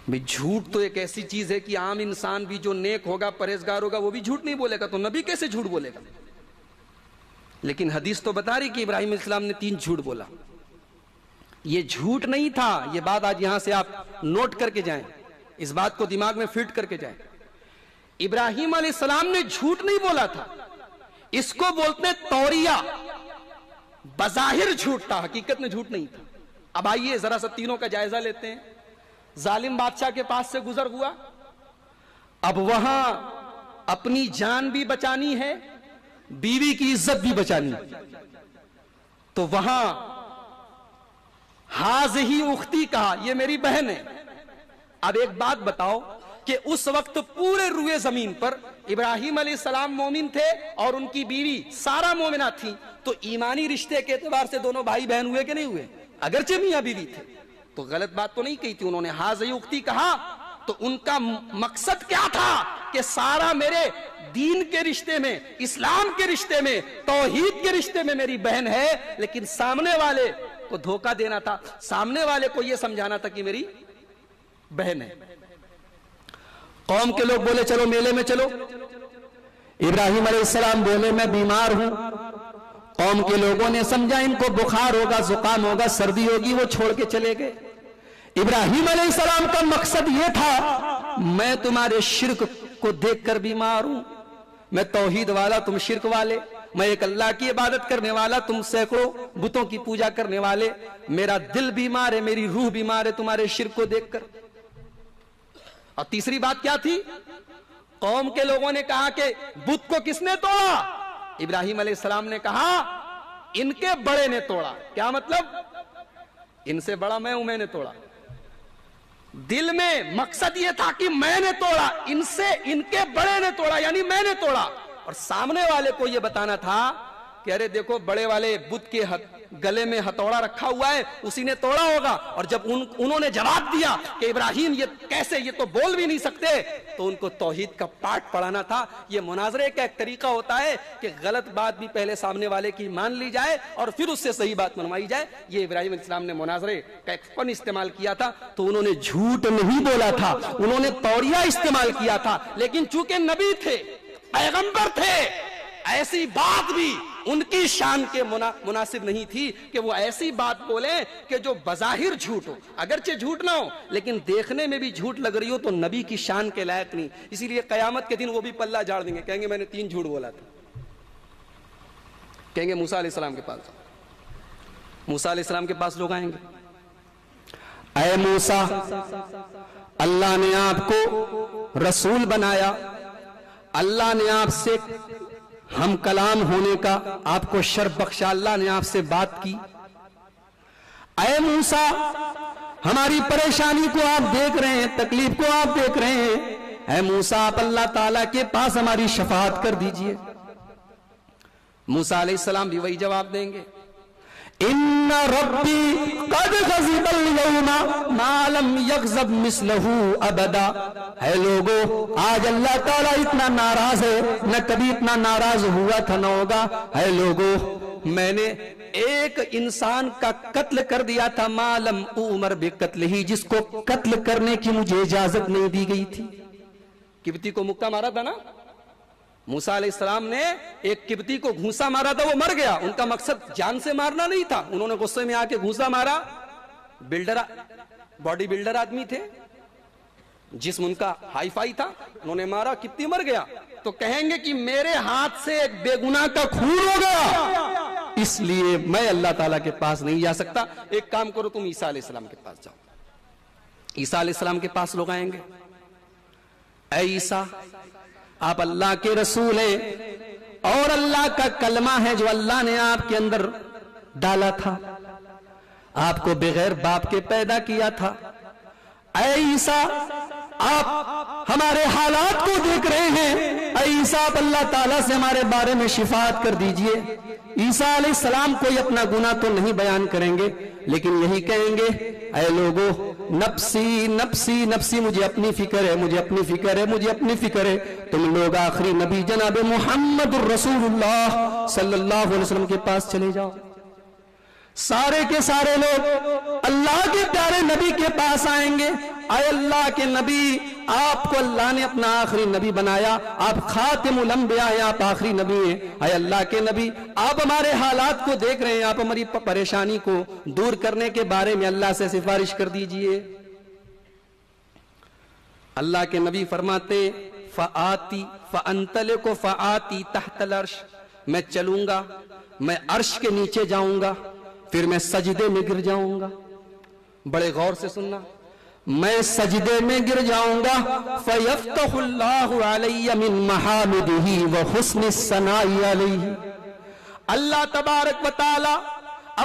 بھئی جھوٹ تو ایک ایسی چیز ہے کہ عام انسان بھی جو نیک ہوگا، پرہیزگار ہوگا، وہ بھی جھوٹ نہیں بولے گا، تو نبی کیسے جھوٹ بولے گا؟ لیکن حدیث تو بتا رہی کہ ابراہیم علیہ السلام نے 3 جھوٹ بولا. یہ جھوٹ نہیں تھا. یہ بات آج یہاں سے آپ نوٹ کر کے جائیں، اس بات کو دماغ میں فٹ کر کے جائیں. ابراہیم علیہ السلام نے جھوٹ نہیں بولا تھا، اس کو بولتے توریہ. بظاہر جھوٹ تھا، حقیقت میں جھوٹ نہیں تھا. اب آئیے ذرا سا تینوں کا جائزہ لیتے ہیں. ظالم بادشاہ کے پاس سے گزر ہوا، اب وہاں اپنی جان بھی بچانی ہے، بیوی کی عزت بھی بچانی ہے. تو وہاں ہاذہی اختی کہا، یہ میری بہن ہے. اب ایک بات بتاؤ کہ اس وقت پورے روئے زمین پر ابراہیم علیہ السلام مومن تھے اور ان کی بیوی سارا مومنہ تھی، تو ایمانی رشتے کے اعتبار سے دونوں بھائی بہن ہوئے کہ نہیں ہوئے؟ اگرچہ میاں بیوی تھے. تو غلط بات تو نہیں کہی تھی انہوں نے. ہاذہی اختی کہا تو ان کا مقصد کیا تھا؟ کہ سارا میرے دین کے رشتے میں، اسلام کے رشتے میں، توحید کے رشتے میں میری بہن ہے، لیکن سامنے والے کو دھوکہ دینا تھا، سامنے والے کو یہ سمجھانا تھا کہ میری بہن ہے. قوم کے لوگ بولے چلو میلے میں چلو. ابراہیم علیہ السلام بولے میں بیمار ہوں. قوم کے لوگوں نے سمجھا ان کو بخار ہوگا، زکام ہوگا، سردی ہوگی، وہ چھوڑ کے چلے گئے. ابراہیم علیہ السلام کا مقصد یہ تھا میں تمہارے شرک کو دیکھ کر بیمار ہوں. میں توحید والا، تم شرک والے. میں ایک اللہ کی عبادت کرنے والا، تم سینکڑوں بتوں کی پوجا کرنے والے. میرا دل بیمار ہے، میری روح بیمار ہے تمہارے شرک کو دیکھ کر. اور تیسری بات کیا تھی؟ قوم کے لوگوں نے کہا کہ بت کو کس نے توڑا؟ ابراہیم علیہ السلام نے کہا ان کے بڑے نے توڑا. کیا مطلب؟ ان سے بڑا میں ہوں، میں نے توڑا. دل میں مقصد یہ تھا کہ میں نے توڑا، ان سے ان کے بڑے نے توڑا، یعنی میں نے توڑا. اور سامنے والے کو یہ بتانا تھا کہ ارے دیکھو بڑے والے بت کے گلے میں ہتھوڑا رکھا ہوا ہے، اسی نے توڑا ہوگا. اور جب انہوں نے جواب دیا کہ ابراہیم یہ کیسے، یہ تو بول بھی نہیں سکتے، تو ان کو توحید کا پاٹ پڑھانا تھا. یہ مناظرے کا ایک طریقہ ہوتا ہے کہ غلط بات بھی پہلے سامنے والے کی مان لی جائے اور پھر اس سے صحیح بات منوائی جائے. یہ ابراہیم علیہ السلام نے مناظرے کا ایک فن استعمال کیا تھا. تو انہوں نے جھوٹ نہیں بولا تھا، انہوں نے توریہ استعمال کیا تھا. لیکن چونکہ نبی تھے، پیغمبر تھے، ایسی بات بھی ان کی شان کے مناسب نہیں تھی کہ وہ ایسی بات بولیں کہ جو بظاہر جھوٹ ہو، اگرچہ جھوٹ نہ ہو لیکن دیکھنے میں بھی جھوٹ لگ رہی ہو، تو نبی کی شان کے لائق نہیں. اسی لیے قیامت کے دن وہ بھی پلہ جھاڑ دیں گے، کہیں گے میں نے 3 جھوٹ بولا تھا. کہیں گے موسیٰ علیہ السلام کے پاس، موسیٰ علیہ السلام کے پاس لوگ آئیں گے، اے موسیٰ اللہ نے آپ کو رسول بنایا، اللہ نے آپ سے ہم کلام ہونے کا آپ کو شرف بخشا، اللہ نے آپ سے بات کی. اے موسیٰ ہماری پریشانی کو آپ دیکھ رہے ہیں، تکلیف کو آپ دیکھ رہے ہیں، اے موسیٰ آپ اللہ تعالیٰ کے پاس ہماری شفاعت کر دیجئے. موسیٰ علیہ السلام بھی وہی جواب دیں گے، ان ربی قد غضب اليوم ما لم یغضب مثلہ ابدا. اے لوگو آج اللہ تعالیٰ اتنا ناراض ہے، نہ کبھی اتنا ناراض ہوا تھا نہ ہوگا. اے لوگو میں نے ایک انسان کا قتل کر دیا تھا، ما لم اومر بقتلہ، جس کو قتل کرنے کی مجھے اجازت نہیں دی گئی تھی. قبطی کو مکہ مارا تھا نا، موسیٰ علیہ السلام نے ایک قبطی کو گھونسا مارا تھا، وہ مر گیا. ان کا مقصد جان سے مارنا نہیں تھا، انہوں نے غصے میں آ کے گھونسا مارا. باڈی بلڈر آدمی تھے، جسم ان کا ہائی فائی تھا، انہوں نے مارا، قبطی مر گیا. تو کہیں گے کہ میرے ہاتھ سے ایک بے گناہ کا خون ہو گیا. اس لیے میں اللہ تعالیٰ کے پاس نہیں جا سکتا. ایک کام کرو، تم عیسیٰ علیہ السلام کے پاس جاؤ. عیسیٰ علیہ السلام کے پاس لوگ آئیں گے. اے عیسیٰ، آپ اللہ کے رسول ہیں اور اللہ کا کلمہ ہے جو اللہ نے آپ کے اندر ڈالا تھا، آپ کو بغیر باپ کے پیدا کیا تھا. اے عیسیٰ، آپ ہمارے حالات کو دیکھ رہے ہیں. اے عیسیٰ، آپ اللہ تعالیٰ سے ہمارے بارے میں شفاعت کر دیجئے. عیسیٰ علیہ السلام کوئی اپنا گناہ تو نہیں بیان کریں گے، لیکن یہی کہیں گے، اے لوگوں، نفسی نفسی نفسی، مجھے اپنی فکر ہے، مجھے اپنی فکر ہے، مجھے اپنی فکر ہے. تم لوگ آخری نبی جناب محمد الرسول اللہ صلی اللہ علیہ وسلم کے پاس چلے جاؤ. سارے کے سارے لوگ اللہ کے پیارے نبی کے پاس آئیں گے. اے اللہ کے نبی، آپ کو اللہ نے اپنا آخری نبی بنایا، آپ خاتم الانبیاء ہیں، آپ آخری نبی ہیں. اے اللہ کے نبی، آپ ہمارے حالات کو دیکھ رہے ہیں، آپ ہماری پریشانی کو دور کرنے کے بارے میں اللہ سے سفارش کر دیجئے. اللہ کے نبی فرماتے، فآتی فانطلق فآتی تحت العرش، میں چلوں گا، میں عرش کے نیچے جاؤں گا، پھر میں سجدے میں گر جاؤں گا. بڑے غور سے سننا، میں سجدے میں گر جاؤں گا. فَيَفْتَحُ اللَّهُ عَلَيَّ مِن مَحَامِدِهِ وَحُسْنِ الثَّنَاءِ عَلَيْهِ. اللہ تبارک و تعالی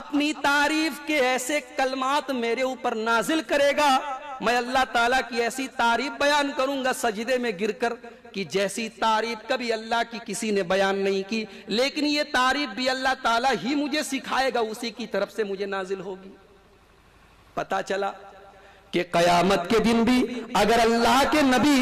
اپنی تعریف کے ایسے کلمات میرے اوپر نازل کرے گا، میں اللہ تعالیٰ کی ایسی تعریف بیان کروں گا سجدے میں گر کر کہ جیسی تعریف کبھی اللہ کی کسی نے بیان نہیں کی. لیکن یہ تعریف بھی اللہ تعالیٰ ہی مجھے سکھائے گا، اسی کی طرف سے مجھے نازل ہوگی. پتا چلا کہ قیامت کے دن بھی اگر اللہ کے نبی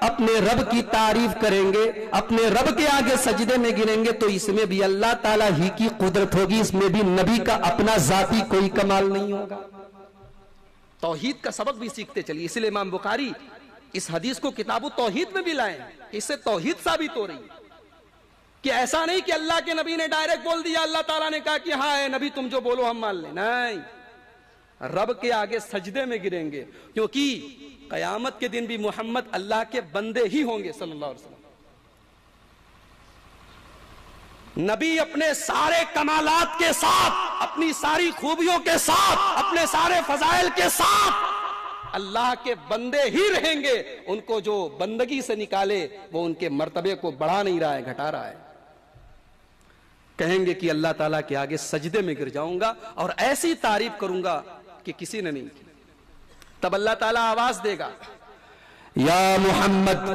اپنے رب کی تعریف کریں گے، اپنے رب کے آگے سجدے میں گریں گے، تو اس میں بھی اللہ تعالیٰ ہی کی قدرت ہوگی، اس میں بھی نبی کا اپنا ذاتی کوئی کمال نہیں ہوگا. توحید کا سبق بھی سیکھتے چلیے. اس لیے امام بخاری اس حدیث کو کتاب التوحید میں بھی لائیں. اس سے توحید ثابت ہو رہی ہے کہ ایسا نہیں کہ اللہ کے نبی نے ڈائریکٹ بول دیا، اللہ تعالیٰ نے کہا کہ ہاں اے نبی تم جو بولو ہم مان لیں. نہیں، رب کے آگے سجدے میں گریں گے، کیونکہ قیامت کے دن بھی محمد اللہ کے بندے ہی ہوں گے صلی اللہ علیہ وسلم. نبی اپنے سارے کمالات کے ساتھ، اپنی ساری خوبیوں کے ساتھ، اپنے سارے فضائل کے ساتھ اللہ کے بندے ہی رہیں گے. ان کو جو بندگی سے نکالے وہ ان کے مرتبے کو بڑھا نہیں رہا ہے، گھٹا رہا ہے. کہیں گے کہ اللہ تعالیٰ کے آگے سجدے میں گر جاؤں گا اور ایسی تعریف کروں گا کہ کسی نے نہیں کی. تب اللہ تعالیٰ آواز دے گا، یا محمد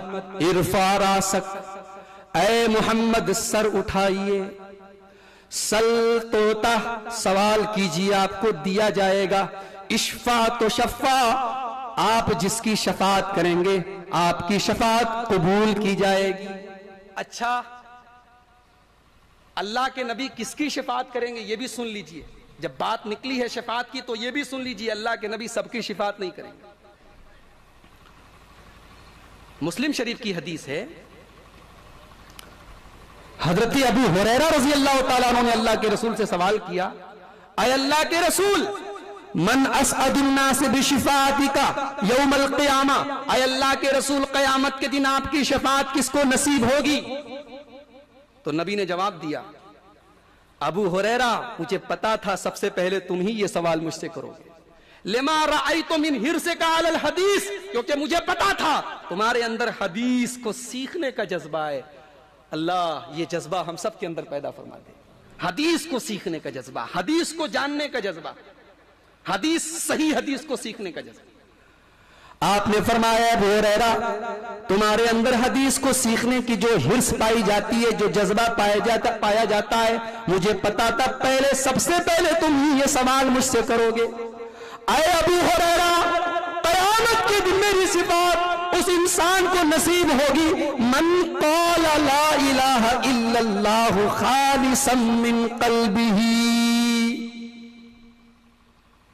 ارفع راسک، اے محمد سر اٹھائیے، سل توتا، سوال کیجیے آپ کو دیا جائے گا، اشفا تو شفا، آپ جس کی شفاعت کریں گے آپ کی شفاعت قبول کی جائے گی. اچھا، اللہ کے نبی کس کی شفاعت کریں گے یہ بھی سن لیجئے. جب بات نکلی ہے شفاعت کی تو یہ بھی سن لیجئے، اللہ کے نبی سب کی شفاعت نہیں کریں گے. مسلم شریف کی حدیث ہے، حضرت ابو ہریرہ رضی اللہ تعالیٰ عنہ نے اللہ کے رسول سے سوال کیا، اے اللہ کے رسول، من اسعد الناس بشفاعتک یوم القیامہ، اے اللہ کے رسول قیامت کے دن آپ کی شفاعت کس کو نصیب ہوگی؟ تو نبی نے جواب دیا، ابو ہریرہ مجھے پتا تھا سب سے پہلے تم ہی یہ سوال مجھ سے کرو گے. لما رأیت من حرصک علی الحدیث، کیونکہ مجھے پتا تھا تمہارے اندر حدیث کو سیکھنے کا جذبہ ہے. اللہ یہ جذبہ ہم سب کے اندر پیدا فرما دے، حدیث کو سیکھنے کا جذبہ، حدیث کو جاننے کا جذبہ، حدیث، صحیح حدیث کو سیکھنے کا جذبہ. آپ نے فرمایا ابو ہریرہ تمہارے اندر حدیث کو سیکھنے کی جو حرص پائی جاتی ہے، جو جذبہ پایا جاتا ہے، مجھے پتا تھا پہلے سب سے پہلے تم ہی یہ سوال مجھ سے کرو گے. اے ابو ہریرہ قیامت کے دن میری صفات اس انسان کو نصیب ہوگی، من قال لا الہ الا اللہ خالصا من قلبہ،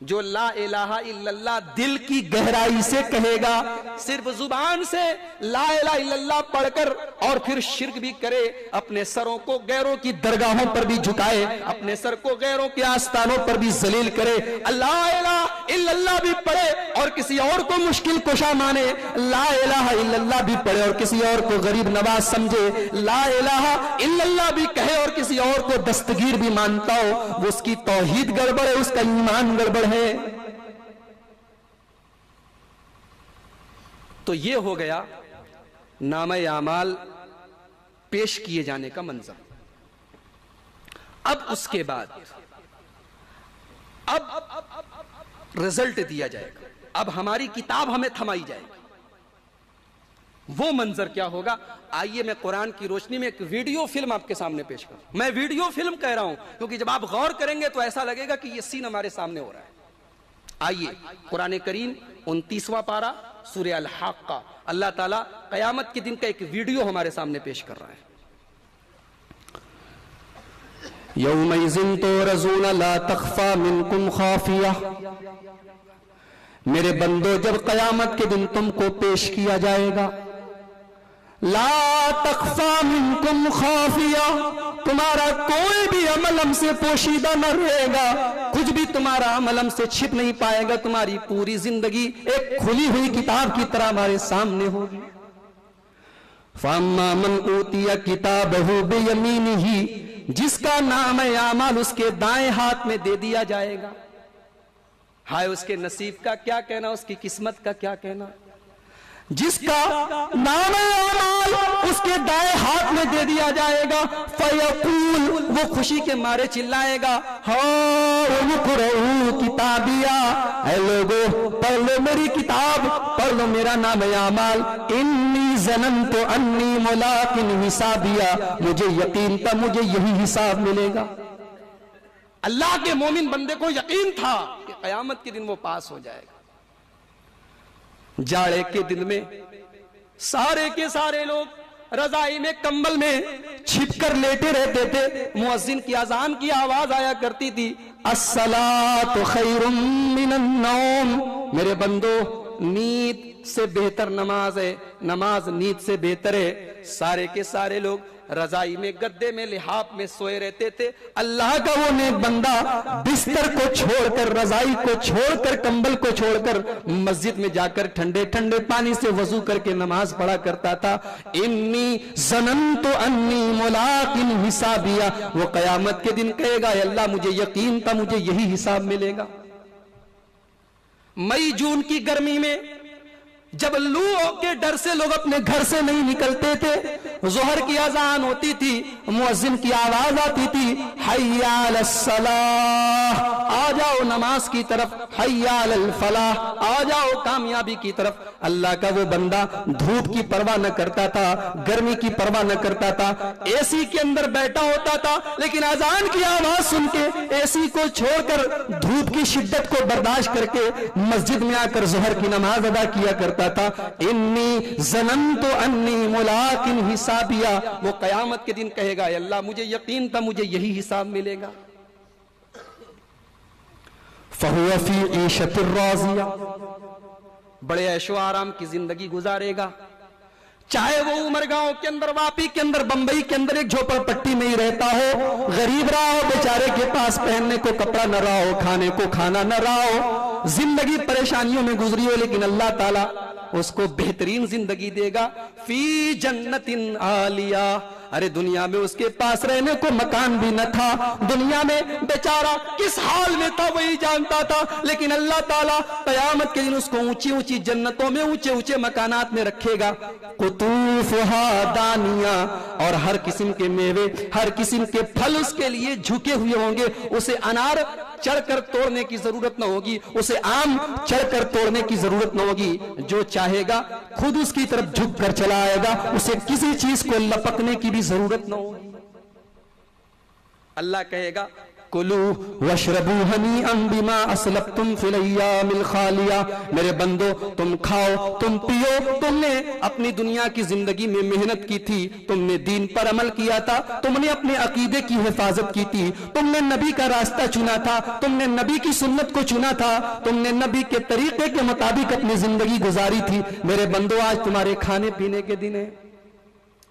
جو لا الہ الا اللہ دل کی گہرائی سے کہے گا. صرف زبان سے لا الہ الا اللہ پڑھ کر اور پھر شرک بھی کرے، اپنے سروں کو غیروں کی درگاہوں پر بھی جھکائے، اپنے سر کو غیروں کے آستانوں پر بھی ذلیل کرے، لا الہ الا اللہ بھی پڑھے اور کسی اور کو مشکل کشا مانے، لا الہ الا اللہ بھی پڑھے اور کسی اور کو غریب نواز سمجھے، لا الہ الا اللہ بھی کہے اور کسی اور کو دستگیر بھی مانتا ہو، وہ اس کی توحید گڑبڑ ہے، اس کا ایمان گڑبڑ ہے۔ تو یہ ہو گیا نامہ اعمال پیش کیے جانے کا منظر۔ اب اس کے بعد اب رزلٹ دیا جائے گا، اب ہماری کتاب ہمیں تھمائی جائے گی۔ وہ منظر کیا ہوگا؟ آئیے میں قرآن کی روشنی میں ایک ویڈیو فلم آپ کے سامنے پیش کروں۔ میں ویڈیو فلم کہہ رہا ہوں کیونکہ جب آپ غور کریں گے تو ایسا لگے گا کہ یہ سین ہمارے سامنے ہو رہا ہے۔ آئیے قرآن کریم 29واں پارہ سورہ الحاقہ، اللہ تعالیٰ قیامت کے دن کا ایک ویڈیو ہمارے سامنے پیش کر رہا ہے۔ یومئذ تعرضون لا تخفی منکم خافیہ، میرے بندو جب قیامت کے دن تم کو پیش کیا جائے گا، لا تخفی منکم خافیہ، تمہارا کوئی بھی عمل ہم سے پوشیدہ نہ رہے گا، کچھ بھی تمہارا عمل ہم سے چھپ نہیں پائے گا، تمہاری پوری زندگی ایک کھلی ہوئی کتاب کی طرح ہمارے سامنے ہوگی۔ فَأَمَّا مَنْ أُوتِيَ كِتَابَهُ بِيَمِينِهِ، جس کا نام اعمال اس کے دائیں ہاتھ میں دے دیا جائے گا، ہائے اس کے نصیب کا کیا کہنا، اس کی قسمت کا کیا کہنا۔ جس کا نام اعمال اس کے دائیں ہاتھ میں دے دیا جائے گا، فَيَقُولُ، وہ خوشی کے مارے چلائے گا، ہاؤ اقرؤوا کتابیہ، اے لوگو پڑھ لو میری کتاب، پڑھ لو میرا نام اعمال، انی ظننت انی ملاق حسابیہ، مجھے یقین تھا مجھے یہی حساب ملے گا۔ اللہ کے مومن بندے کو یقین تھا کہ قیامت کے دن وہ پاس ہو جائے گا۔ جاڑے کے دن میں سارے کے سارے لوگ رضائی میں کمبل میں چھپ کر لیٹے رہتے تھے، مؤذن کی اذان کی آواز آیا کرتی تھی، الصلاۃ خیر من النوم، میرے بندو نیند سے بہتر نماز ہے، نماز نیند سے بہتر ہے۔ سارے کے سارے لوگ رضائی میں گدے میں لحاف میں سوئے رہتے تھے، اللہ کا وہ نیک بندہ بستر کو چھوڑ کر، رضائی کو چھوڑ کر، کمبل کو چھوڑ کر مسجد میں جا کر ٹھنڈے ٹھنڈے پانی سے وضو کر کے نماز پڑھا کرتا تھا۔ انی ظننت انی ملاق حسابیہ، وہ قیامت کے دن کہے گا اے اللہ مجھے یقین تھا مجھے یہی حساب ملے گا۔ مئی جون کی گرمی میں جب لو کے ڈر سے لوگ اپنے گھر سے نہیں نکلتے تھے، ظہر کی اذان ہوتی تھی، مؤذن کی آواز آتی تھی، حی علی الصلاۃ، آ جاؤ نماز کی طرف، حی علی الفلاح، آ جاؤ کامیابی کی طرف۔ اللہ کا وہ بندہ دھوپ کی پرواہ نہ کرتا تھا، گرمی کی پرواہ نہ کرتا تھا، اے سی کے اندر بیٹھا ہوتا تھا، لیکن اذان کی آواز سن کے اے سی کو چھوڑ کر دھوپ کی شدت کو برداشت کر کے مسجد میں آ کر ظہر کی نماز ادا کیا کرتا تھا۔ انی ظننت انی ملاق حسابیہ، وہ قیامت کے دن کہے گا اے اللہ مجھے یقین تھا مجھے یہی حساب ملے گا۔ فَهُوَ فِي عِيشَةٍ رَاضِيَةٍ، بڑے عیش و آرام کی زندگی گزارے گا، چاہے وہ عمر گاؤں کے اندر، واپی کے اندر، بمبئی کے اندر ایک جھوپڑ پٹی میں ہی رہتا ہو، غریب رہا ہو، بیچارے کے پاس پہننے کو کپڑا نہ رہا ہو، کھانے کو کھانا نہ رہا ہو، زندگی پریشانیوں میں گزری ہو، لیکن اللہ تعالیٰ اس کو بہترین زندگی دے گا۔ فی جنت عالیہ، ارے دنیا میں اس کے پاس رہنے کو مکان بھی نہ تھا، دنیا میں بیچارہ کس حال میں تھا وہی جانتا تھا، لیکن اللہ تعالیٰ قیامت کے دن اس کو اونچی اونچی جنتوں میں اونچے اونچے مکانات میں رکھے گا۔ قطوفها دانیہ، اور ہر قسم کے میوے، ہر قسم کے پھل اس کے لیے جھکے ہوئے ہوں گے، اسے انار چڑھ کر توڑنے کی ضرورت نہ ہوگی، اسے آم چڑھ کر توڑنے کی ضرورت نہ ہوگی، جو چاہے گا خود اس کی طرف جھک کر چلا آئے گا، اسے کسی چیز کو لپکنے کی بھی ضرورت نہ ہوگی۔ اللہ کہے گا کلوا واشربوا ہنیئا بما اسلفتم فی الایام الخالیہ، میرے بندو تم کھاؤ تم پیو، تم نے اپنی دنیا کی زندگی میں محنت کی تھی، تم نے دین پر عمل کیا تھا، تم نے اپنے عقیدے کی حفاظت کی تھی، تم نے نبی کا راستہ چنا تھا، تم نے نبی کی سنت کو چنا تھا، تم نے نبی کے طریقے کے مطابق اپنی زندگی گزاری تھی، میرے بندو آج تمہارے کھانے پینے کے دن ہیں،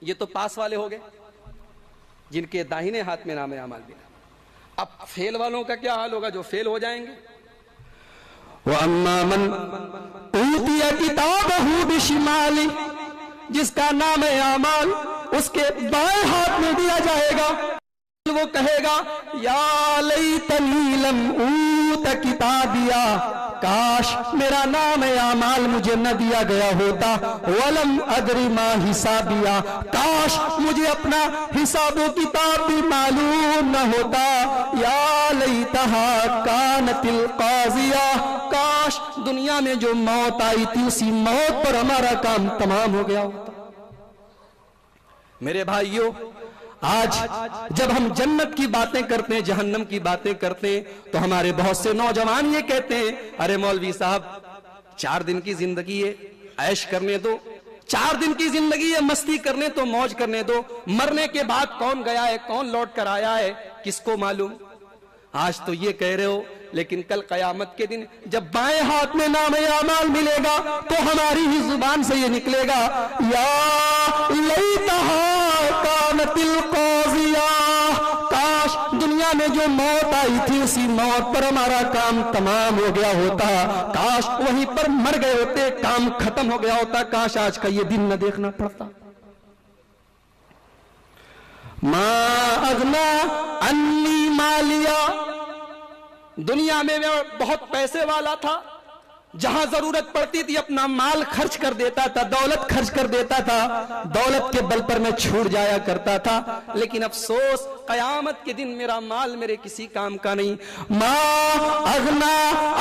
یہ تو پاس والے ہو گئے جن کے داہنے ہاتھ میں نام اعمال ملا. اب فیل والوں کا کیا حال ہوگا جو فیل ہو جائیں گے؟ وَأَمَّا مَنْ أُوتِيَ كِتَابَهُ بِشِمَالِهِ، جس کا نام اعمال اس کے بائیں ہاتھ میں دیا جائے گا، وہ کہے گا یا لیتنی لم اوت کتابیا، کاش میرا نام اعمال مجھے نہ دیا گیا ہوتا، ولم ادری ما حسابیا، کاش مجھے اپنا حساب و کتاب بھی معلوم نہ ہوتا، یا لیتہا کانت القاضیہ، کاش دنیا میں جو موت آئی تھی اسی موت پر ہمارا کام تمام ہو گیا ہوتا. میرے بھائیوں، آج جب ہم جنت کی باتیں کرتے ہیں، جہنم کی باتیں کرتے ہیں، تو ہمارے بہت سے نوجوان یہ کہتے ہیں ارے مولوی صاحب 4 دن کی زندگی ہے، عیش کرنے دو، 4 دن کی زندگی ہے، مستی کرنے تو موج کرنے دو، مرنے کے بعد کون گیا ہے کون لوٹ کر آیا ہے کس کو معلوم. آج تو یہ کہہ رہے ہو، لیکن کل قیامت کے دن جب بائیں ہاتھ میں نام اعمال ملے گا تو ہماری ہی زبان سے یہ نکلے گا یا لیتہا کانت القاضیہ، کاش دنیا میں جو موت آئی تھی اسی موت پر ہمارا کام تمام ہو گیا ہوتا، کاش وہیں پر مر گئے ہوتے، کام ختم ہو گیا ہوتا، کاش آج کا یہ دن نہ دیکھنا پڑتا. ما اغنا انی مالیا، دنیا میں میں بہت پیسے والا تھا، جہاں ضرورت پڑتی تھی اپنا مال خرچ کر دیتا تھا، دولت خرچ کر دیتا تھا، دولت کے بل پر میں چھوٹ جایا کرتا تھا، لیکن افسوس قیامت کے دن میرا مال میرے کسی کام کا نہیں. ما اغنا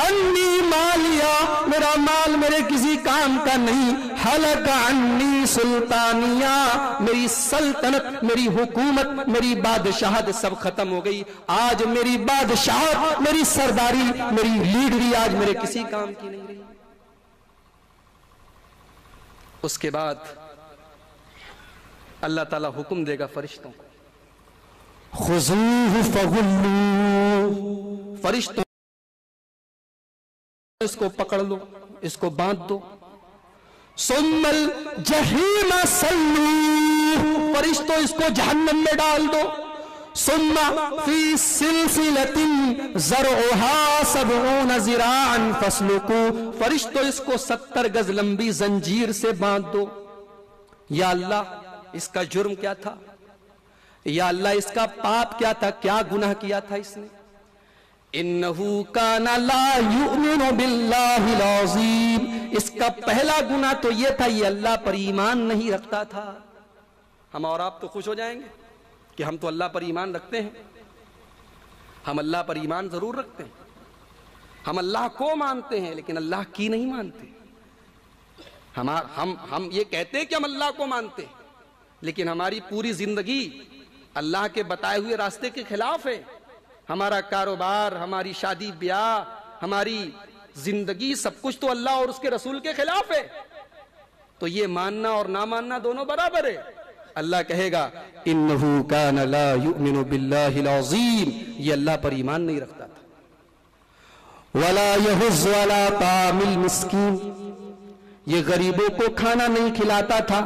انی مالیا، میرا مال میرے کسی کام کا نہیں. حلق عنی سلطانیہ، میری سلطنت، میری حکومت، میری بادشاہت سب ختم ہو گئی. آج میری بادشاہت، میری سرداری، میری لیڈری آج میرے کسی کام کی نہیں رہی. اس کے بعد اللہ تعالیٰ حکم دے گا فرشتوں کو، خذوہ فغلوہ، فرشتوں اس کو پکڑ لو، اس کو باندھ دو. ثم الجحیم صلوہ، فرشتوں اس کو جہنم میں ڈال دو. ثم فی سلسلۃ ذرعها 70 ذراعا فاسلکوہ، فرشتوں اس کو 70 گز لمبی زنجیر سے باندھ دو. یا اللہ اس کا جرم کیا تھا؟ یا اللہ اس کا پاپ کیا تھا؟ کیا گناہ کیا تھا اس نے؟ انہو کان لا یؤمن باللہ العظیم، اس کا پہلا گناہ تو یہ تھا یہ اللہ پر ایمان نہیں رکھتا تھا. ہم اور آپ تو خوش ہو جائیں گے کہ ہم تو اللہ پر ایمان رکھتے ہیں، ہم اللہ پر ایمان ضرور رکھتے ہیں، ہم اللہ کو مانتے ہیں لیکن اللہ کی نہیں مانتے. ہم یہ کہتے ہیں کہ ہم اللہ کو مانتے ہیں لیکن ہماری پوری زندگی اللہ کے بتائے ہوئے راستے کے خلاف ہے. ہمارا کاروبار، ہماری شادی بیاہ، ہماری زندگی، سب کچھ تو اللہ اور اس کے رسول کے خلاف ہے. تو یہ ماننا اور نہ ماننا دونوں برابر ہے. اللہ کہے گا انہو کان لا یؤمن باللہ العظیم، یہ اللہ پر ایمان نہیں رکھتا تھا. ولا یحض علی طعام المسکین، یہ غریبوں کو کھانا نہیں کھلاتا تھا.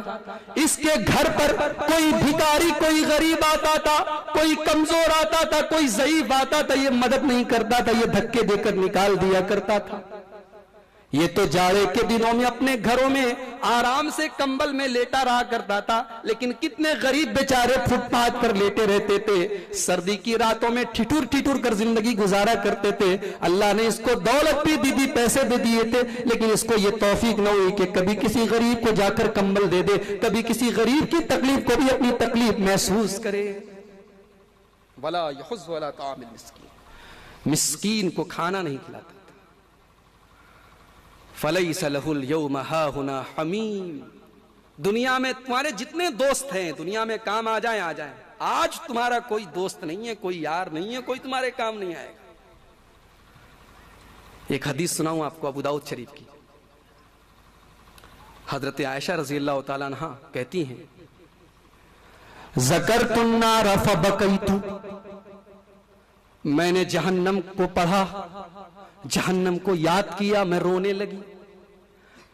اس کے گھر پر کوئی بھکاری، کوئی غریب آتا تھا، کوئی کمزور آتا تھا، کوئی ضعیف آتا تھا، یہ مدد نہیں کرتا تھا، یہ دھکے دے کر نکال دیا کرتا تھا. یہ تو جاڑے کے دنوں میں اپنے گھروں میں آرام سے کمبل میں لیٹا رہا کرتا تھا، لیکن کتنے غریب بیچارے فٹ پاتھ پر لیٹے رہتے تھے، سردی کی راتوں میں ٹھٹور ٹھٹور کر زندگی گزارا کرتے تھے. اللہ نے اس کو دولت بھی دی تھی، پیسے بھی دیے تھے، لیکن اس کو یہ توفیق نہ ہوئی کہ کبھی کسی غریب کو جا کر کمبل دے دے، کبھی کسی غریب کی تکلیف کو بھی اپنی تکلیف محسوس کرے. ولا یحض علی طعام المسکین، مسکین کو کھانا نہیں کھلاتا. فَلَيْسَ لَهُ الْيَوْمَ هَاهُنَا حَمِيمٌ، دنیا میں تمہارے جتنے دوست ہیں دنیا میں کام آ جائیں، آج تمہارا کوئی دوست نہیں ہے، کوئی یار نہیں ہے، کوئی تمہارے کام نہیں آئے گا. ایک حدیث سناؤں آپ کو ابو داؤد شریف کی. حضرت عائشہ رضی اللہ تعالیٰ عنہ کہتی ہیں ذکرت النار فبکیت، میں نے جہنم کو پڑھا، جہنم کو یاد کیا، میں رونے لگی.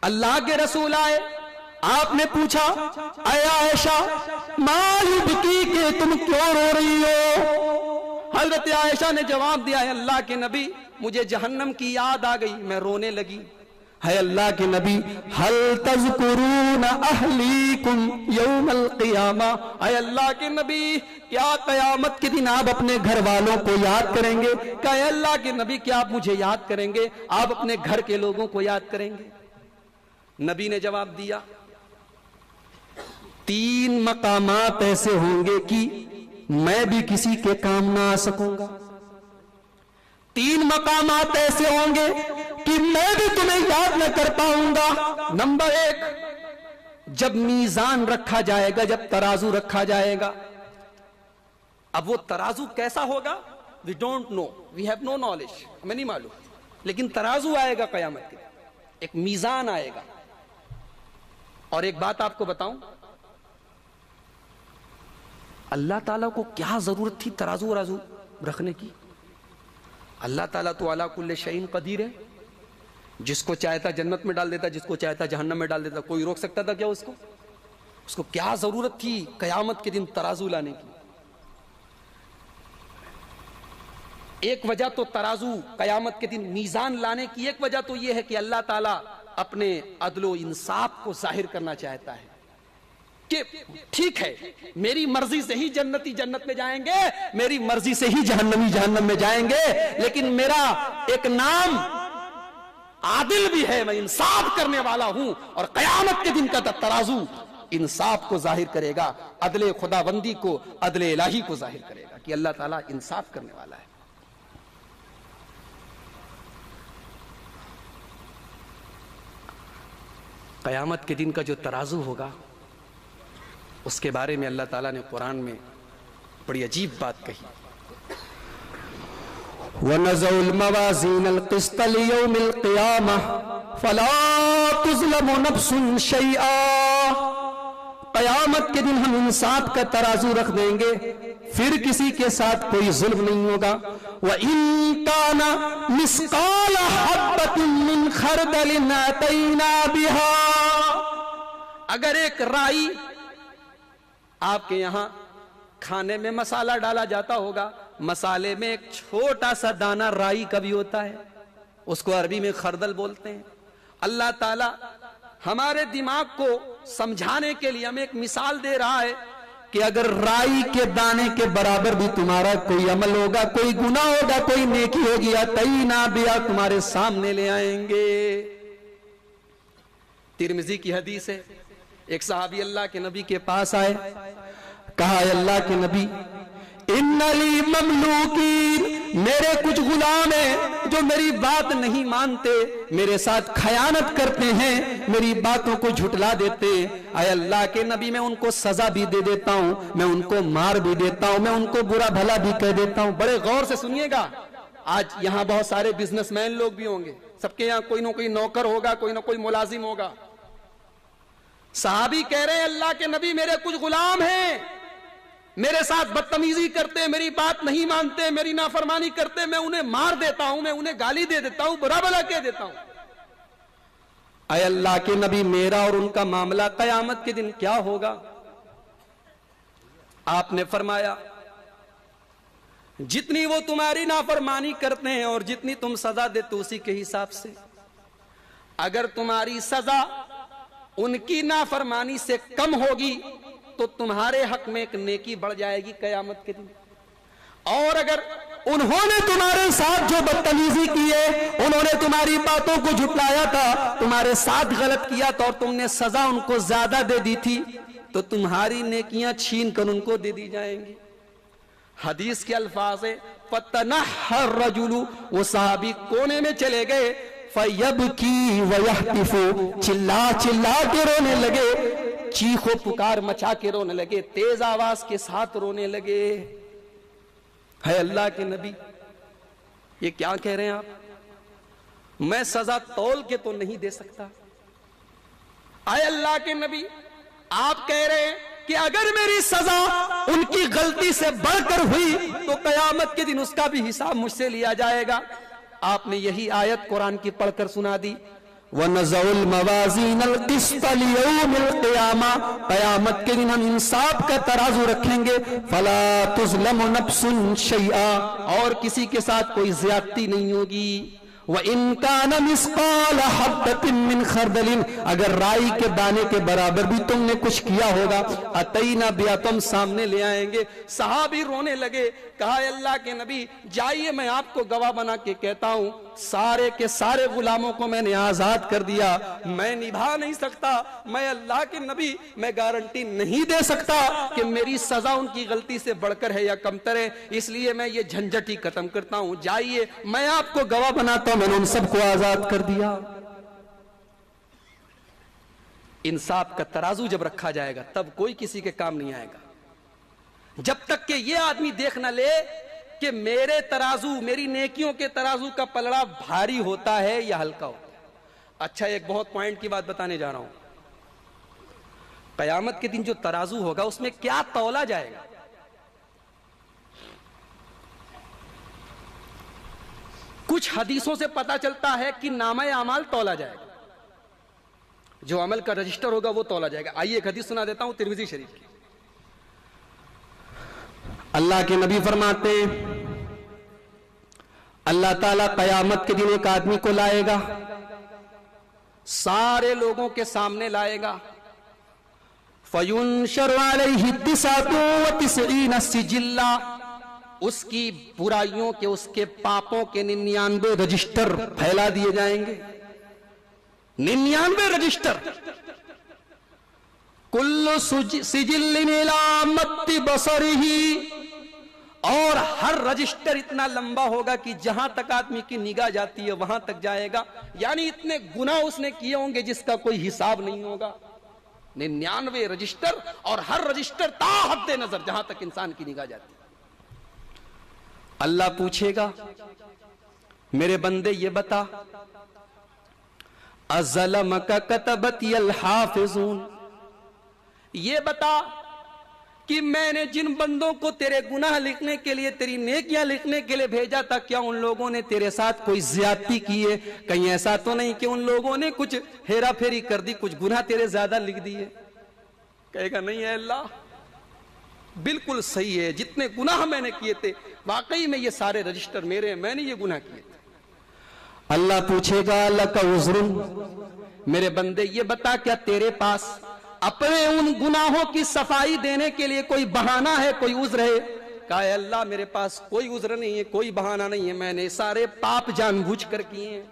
اللہ کے رسول آئے آپ نے پوچھا اے عائشہ ما یبکی کہ تم کیوں رو رہی ہو؟ حضرت عائشہ نے جواب دیا ہے اللہ کے نبی مجھے جہنم کی یاد آ گئی میں رونے لگی۔ ہے اللہ کے نبی حل تذکرون اہلیکم یوم القیامہ، اے اللہ کے نبی کیا قیامت کے دن آپ اپنے گھر والوں کو یاد کریں گے؟ کہ اے اللہ کے نبی کیا آپ مجھے یاد کریں گے؟ آپ اپنے گھر کے لوگوں کو یاد کریں گے؟ نبی نے جواب دیا 3 مقامات ایسے ہوں گے کہ میں بھی کسی کے کام نہ آ سکوں گا، 3 مقامات ایسے ہوں گے کہ میں بھی تمہیں یاد نہ کر پاؤں گا۔ نمبر 1 جب میزان رکھا جائے گا، جب ترازو رکھا جائے گا۔ اب وہ ترازو کیسا ہوگا؟ we don't know, we have no knowledge، ہمیں نہیں معلوم، لیکن ترازو آئے گا قیامت کے، ایک میزان آئے گا۔ اور ایک بات آپ کو بتاؤں، اللہ تعالیٰ کو کیا ضرورت تھی ترازو ورازو رکھنے کی؟ اللہ تعالیٰ تو علی کل شیء قدیر ہے، جس کو چاہتا جنت میں ڈال دیتا، جس کو چاہتا جہنم میں ڈال دیتا، کوئی روک سکتا تھا کیا اس کو کیا ضرورت تھی قیامت کے دن ترازو لانے کی؟ ایک وجہ تو ترازو قیامت کے دن میزان لانے کی ایک وجہ تو یہ ہے کہ اللہ تعالیٰ اپنے عدل و انصاف کو ظاہر کرنا چاہتا ہے کہ ٹھیک ہے میری مرضی سے ہی جنتی جنت میں جائیں گے، میری مرضی سے ہی جہنمی جہنم میں جائیں گے، لیکن میرا ایک نام عادل بھی ہے، میں انصاف کرنے والا ہوں، اور قیامت کے دن کا ترازو انصاف کو ظاہر کرے گا، عدل خدا بندی کو، عدل الہی کو ظاہر کرے گا کہ اللہ تعالیٰ انصاف کرنے والا ہے۔ قیامت کے دن کا جو ترازو ہوگا اس کے بارے میں اللہ تعالیٰ نے قرآن میں بڑی عجیب بات کہی، وَنَزَعُ الْمَوَازِينَ الْقِسْطَ لِيَوْمِ الْقِيَامَةِ فَلَا تُظْلَمُ نَفْسٌ شَيْئًا۔ قیامت کے دن ہم انصاف کا ترازو رکھ دیں گے، پھر کسی کے ساتھ کوئی ظلم نہیں ہوگا۔ وَإِن كَانَ مِثْقَالَ حَبَّةٍ مِّنْ خَرْدَلٍ أَتَيْنَا بِهَا، اگر ایک رائی آپ کے یہاں کھانے میں مسالہ ڈالا جاتا ہوگا، مسالے میں ایک چھوٹا سا دانہ رائی کا بھی ہوتا ہے، اس کو عربی میں خردل بولتے ہیں۔ اللہ تعالیٰ ہمارے دماغ کو سمجھانے کے لیے ہمیں ایک مثال دے رہا ہے کہ اگر رائی کے دانے کے برابر بھی تمہارا کوئی عمل ہوگا، کوئی گناہ ہوگا، کوئی نیکی ہوگی، اتینا بہا، تمہارے سامنے لے آئیں گے۔ ترمذی کی حدیث ہے، ایک صحابی اللہ کے نبی کے پاس آئے، کہا اے اللہ کے نبی ان لی مملوکین، میرے کچھ غلام ہیں جو میری بات نہیں مانتے، میرے ساتھ خیانت کرتے ہیں، میری باتوں کو جھٹلا دیتے، اے اللہ کے نبی میں ان کو سزا بھی دے دیتا ہوں، میں ان کو مار بھی دیتا ہوں، میں ان کو برا بھلا بھی کہہ دیتا ہوں۔ بڑے غور سے سنیے گا، آج یہاں بہت سارے بزنس مین لوگ بھی ہوں گے، سب کے یہاں کوئی نہ کوئی نوکر ہوگا، کوئی نہ کوئی ملازم ہوگا۔ صحابی کہہ رہے ہیں اللہ کے نبی میرے کچھ غلام ہیں، میرے ساتھ بدتمیزی کرتے، میری بات نہیں مانتے، میری نافرمانی کرتے، میں انہیں مار دیتا ہوں، میں انہیں گالی دے دیتا ہوں، برا بھلا کہہ دیتا ہوں۔ اے اللہ کے نبی میرا اور ان کا معاملہ قیامت کے دن کیا ہوگا؟ آپ نے فرمایا جتنی وہ تمہاری نافرمانی کرتے ہیں اور جتنی تم سزا دیتے اسی کے حساب سے، اگر تمہاری سزا ان کی نافرمانی سے کم ہوگی تو تمہارے حق میں ایک نیکی بڑھ جائے گی قیامت کے دن، اور اگر انہوں نے تمہارے ساتھ جو بدتمیزی کی ہے، انہوں نے تمہاری باتوں کو جھٹلایا تھا، تمہارے ساتھ غلط کیا تھا اور تم نے سزا ان کو زیادہ دے دی تھی، تو تمہاری نیکیاں چھین کر ان کو دے دی جائیں گی۔ حدیث کے الفاظ ہے فَتَنَحَّ الرَّجُلُ، وہ صحابی کونے میں چلے گئے، فَيَبْكِي وَيَحْتِفُ، چلا چلا کے رونے لگے، چیخ و پکار مچا کے رونے لگے، تیز آواز کے ساتھ رونے لگے۔ ہے اللہ کے نبی یہ کیا کہہ رہے ہیں آپ؟ میں سزا تول کے تو نہیں دے سکتا۔ اے اللہ کے نبی آپ کہہ رہے ہیں کہ اگر میری سزا ان کی غلطی سے بڑھ کر ہوئی تو قیامت کے دن اس کا بھی حساب مجھ سے لیا جائے گا۔ آپ نے یہی آیت قرآن کی پڑھ کر سنا دی، وَنَزَعُ الْمَوَازِينَ الْقِسْطَ لِيَوْمِ الْقِيَامَةِ قیامت کے دن ہم انصاف کا ترازو رکھیں گے. فَلَا تُظْلَمُ نَفْسٌ شَيْئًا اور کسی کے ساتھ کوئی زیادتی نہیں ہوگی. وَإِن كَانَ مِثْقَالَ حَبَّةٍ مِّنْ خَرْدَلٍ اگر رائی کے دانے کے برابر بھی تم نے کچھ کیا ہوگا أَتَيْنَا بِهَا تم سامنے لے آئیں گے. صحابی رونے لگے, کہا اے اللہ کے نبی جائیے میں آپ کو گواہ بنا کے کہتا ہوں سارے کے سارے غلاموں کو میں نے آزاد کر دیا, میں نبھا نہیں سکتا, میں اللہ کے نبی میں گارنٹی نہیں دے سکتا کہ میری سزا ان کی غلطی سے بڑھ کر ہے یا کمتر ہے, اس لیے میں یہ جھنجٹ ہی ختم کرتا ہوں, جائیے میں آپ کو گواہ بناتا ہوں میں نے ان سب کو آزاد کر دیا. انصاف کا ترازو جب رکھا جائے گا تب کوئی کسی کے کام نہیں آئے گا, جب تک کہ یہ آدمی دیکھ نہ لے کہ میرے ترازو میری نیکیوں کے ترازو کا پلڑا بھاری ہوتا ہے یا ہلکا ہوتا ہے. اچھا ایک بہت پوائنٹ کی بات بتانے جا رہا ہوں. قیامت کے دن جو ترازو ہوگا اس میں کیا تولا جائے گا؟ کچھ حدیثوں سے پتا چلتا ہے کہ نامہ اعمال تولا جائے گا, جو عمل کا رجسٹر ہوگا وہ تولا جائے گا. آئیے ایک حدیث سنا دیتا ہوں ترمذی شریف کی. اللہ کے نبی فرماتے ہیں اللہ تعالیٰ قیامت کے دن ایک آدمی کو لائے گا, سارے لوگوں کے سامنے لائے گا. فَيُنشَرُ عَلَيْهِ 99 سِجِلًّا اس کی برائیوں کے اس کے پاپوں کے 99 رجسٹر پھیلا دیے جائیں گے. 99 رجسٹر کل سجل الی مد بصرہ اور ہر رجسٹر اتنا لمبا ہوگا کہ جہاں تک آدمی کی نگاہ جاتی ہے وہاں تک جائے گا, یعنی اتنے گناہ اس نے کیے ہوں گے جس کا کوئی حساب نہیں ہوگا. 99 رجسٹر اور ہر رجسٹر تا حد نظر جہاں تک انسان کی نگاہ جاتی ہے. اللہ پوچھے گا میرے بندے یہ بتا اظلمک کتبتی الحافظون, یہ بتا کہ میں نے جن بندوں کو تیرے گناہ لکھنے کے لیے تیری نیکیاں لکھنے کے لیے بھیجا تھا کیا ان لوگوں نے تیرے ساتھ کوئی زیادتی کی ہے؟ کہیں ایسا تو نہیں کہ ان لوگوں نے کچھ ہیرا پھیری کر دی, کچھ گناہ تیرے زیادہ لکھ دیے؟ کہے گا نہیں ہے اللہ بالکل صحیح ہے, جتنے گناہ میں نے کیے تھے واقعی میں یہ سارے رجسٹر میرے ہیں, میں نے یہ گناہ کیے تھے. اللہ پوچھے گا لک عذر میرے بندے یہ بتا کیا تیرے پاس اپنے ان گناہوں کی صفائی دینے کے لیے کوئی بہانہ ہے, کوئی عذر ہے؟ کہا ہے اللہ میرے پاس کوئی عذر نہیں ہے, کوئی بہانہ نہیں ہے, میں نے سارے پاپ جان بوجھ کر کیے ہیں.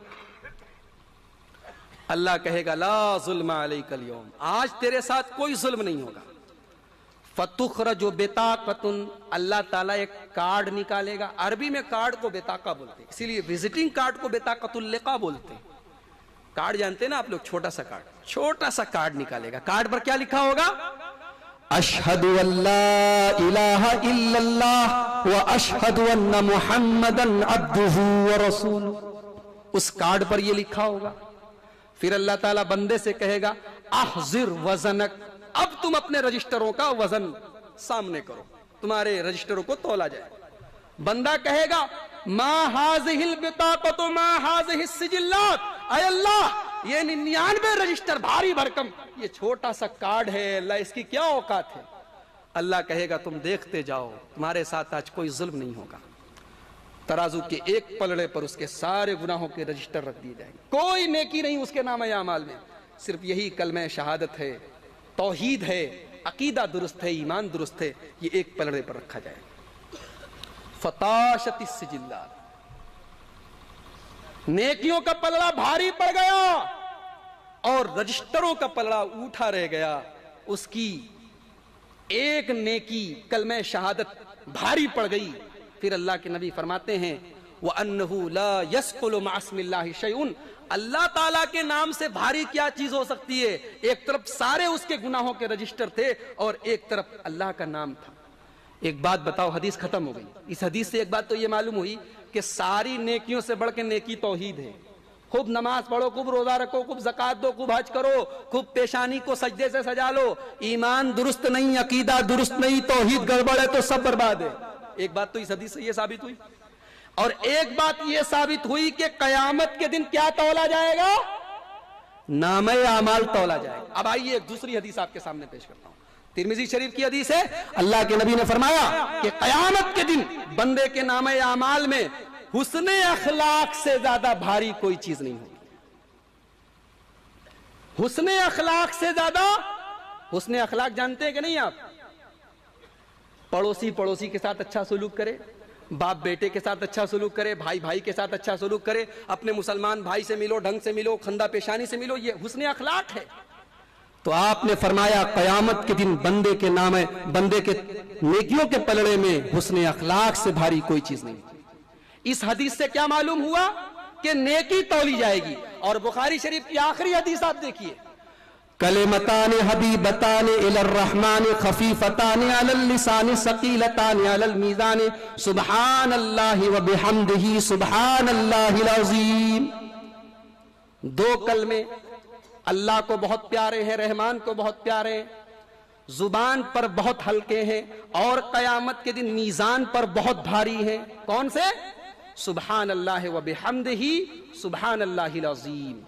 اللہ کہے گا لا ظلم علیک اليوم آج تیرے ساتھ کوئی ظلم نہیں ہوگا. فتخرج بطاقۃ اللہ تعالیٰ ایک کارڈ نکالے گا. عربی میں کارڈ کو بطاقہ بولتے ہیں, اسی لیے وزٹنگ کارڈ کو بطاقۃ اللقاء بولتے ہیں. کارڈ جانتے ہیں نا آپ لوگ, چھوٹا سا کارڈ نکالے گا. کارڈ پر کیا لکھا ہوگا؟ اشہد ان لا الہ الا اللہ واشہد ان محمدا عبدہ ورسولہ. اس کارڈ پر یہ لکھا ہوگا. پھر اللہ تعالیٰ بندے سے کہے گا احضر وزنک, اب تم اپنے رجسٹروں کا وزن سامنے کرو, تمہارے رجسٹروں کو تولا جائے. بندہ کہے گا ما ہذہ البطاقۃ ما ہذہ السجلات, اے اللہ یہ 99 رجسٹر بھاری بھرکم, یہ چھوٹا سا کارڈ ہے, اللہ اس کی کیا اوقات ہے؟ اللہ کہے گا تم دیکھتے جاؤ تمہارے ساتھ آج کوئی ظلم نہیں ہوگا. ترازو کے ایک پلڑے پر اس کے سارے گناہوں کے رجسٹر رکھ دیے جائیں گے, کوئی نیکی نہیں اس کے نامہ اعمال میں, صرف یہی کلمہ شہادت ہے, توحید ہے, عقیدہ درست ہے, ایمان درست ہے, یہ ایک پلڑے پر رکھا جائے. فتاشت السجلات نیکیوں کا پلڑا بھاری پڑ گیا اور رجسٹروں کا پلڑا اٹھا رہ گیا. اس کی ایک نیکی کلمہ شہادت بھاری پڑ گئی. پھر اللہ کے نبی فرماتے ہیں وَأَنَّهُ لَا يَسْقُلُ مَعَ اسْمِ اللَّهِ شَيْءٌ اللہ تعالیٰ کے نام سے بھاری کیا چیز ہو سکتی ہے؟ ایک طرف سارے اس کے گناہوں کے رجسٹر تھے اور ایک طرف اللہ کا نام تھا. ایک بات بتاؤ, حدیث ختم ہو گئی. اس حدیث سے ایک بات تو یہ معلوم ہوئی کہ ساری نیکیوں سے بڑھ کے نیکی توحید ہے. خوب نماز پڑھو, خوب روزہ رکھو, خوب زکات دو, خوب حج کرو, خوب پیشانی کو سجدے سے سجا لو, ایمان درست نہیں, عقیدہ درست نہیں, توحید گڑبڑ ہے تو سب برباد ہے. ایک بات تو اس حدیث سے یہ ثابت ہوئی, اور ایک بات یہ ثابت ہوئی کہ قیامت کے دن کیا تولا جائے گا؟ نامہ اعمال تولا جائے گا۔ اب آئیے ایک دوسری حدیث آپ کے سامنے پیش کرتا ہوں، ترمذی شریف کی حدیث ہے، اللہ کے نبی نے فرمایا کہ قیامت کے دن بندے کے نامہ اعمال میں حسن اخلاق سے زیادہ بھاری کوئی چیز نہیں ہوگی۔ حسن اخلاق سے زیادہ، حسن اخلاق جانتے ہیں کہ نہیں آپ؟ پڑوسی کے ساتھ اچھا سلوک کرے، باپ بیٹے کے ساتھ اچھا سلوک کرے، بھائی بھائی کے ساتھ اچھا سلوک کرے، اپنے مسلمان بھائی سے ملو، ڈھنگ سے ملو، خندہ پیشانی سے ملو، یہ حسن اخلاق ہے۔ تو آپ نے فرمایا قیامت کے دن بندے کے نیکیوں کے پلڑے میں حسن اخلاق سے بھاری کوئی چیز نہیں۔ اس حدیث سے کیا معلوم ہوا کہ نیکی تولی جائے گی۔ اور بخاری شریف کی آخری حدیث آپ دیکھیے، کلمتان حبیبتان الی الرحمن خفیفتان علی اللسان ثقیلتان علی المیزان سبحان اللہ وبحمدہ سبحان اللہ العظیم۔ دو کلمے اللہ کو بہت پیارے ہیں، رحمان کو بہت پیارے ہیں، زبان پر بہت ہلکے ہیں، اور قیامت کے دن میزان پر بہت بھاری ہیں۔ کون سے؟ سبحان اللہ وبحمدہ سبحان اللہ العظیم۔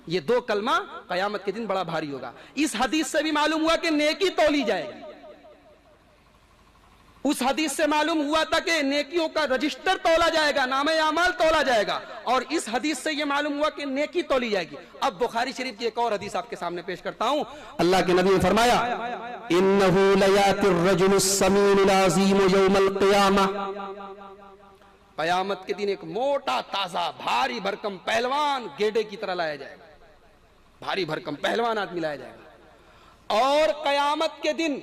یہ دو کلمہ قیامت کے دن بڑا بھاری ہوگا۔ اس حدیث سے بھی معلوم ہوا کہ نیکی تولی جائے گی۔ اس حدیث سے معلوم ہوا تھا کہ نیکیوں کا رجسٹر تولا جائے گا، نامہ اعمال تولا جائے گا، اور اس حدیث سے یہ معلوم ہوا کہ نیکی تولی جائے گی۔ اب بخاری شریف کی ایک اور حدیث آپ کے سامنے پیش کرتا ہوں۔ اللہ کے نبی نے فرمایا انہ لیاتی الرجل السمین العظیم یوم القیامہ، قیامت کے دن ایک موٹا تازہ بھاری بھرکم پہلوان گیڈے کی طرح لایا جائے گا، بھاری بھرکم پہلوان آدمی لایا جائے گا، اور قیامت کے دن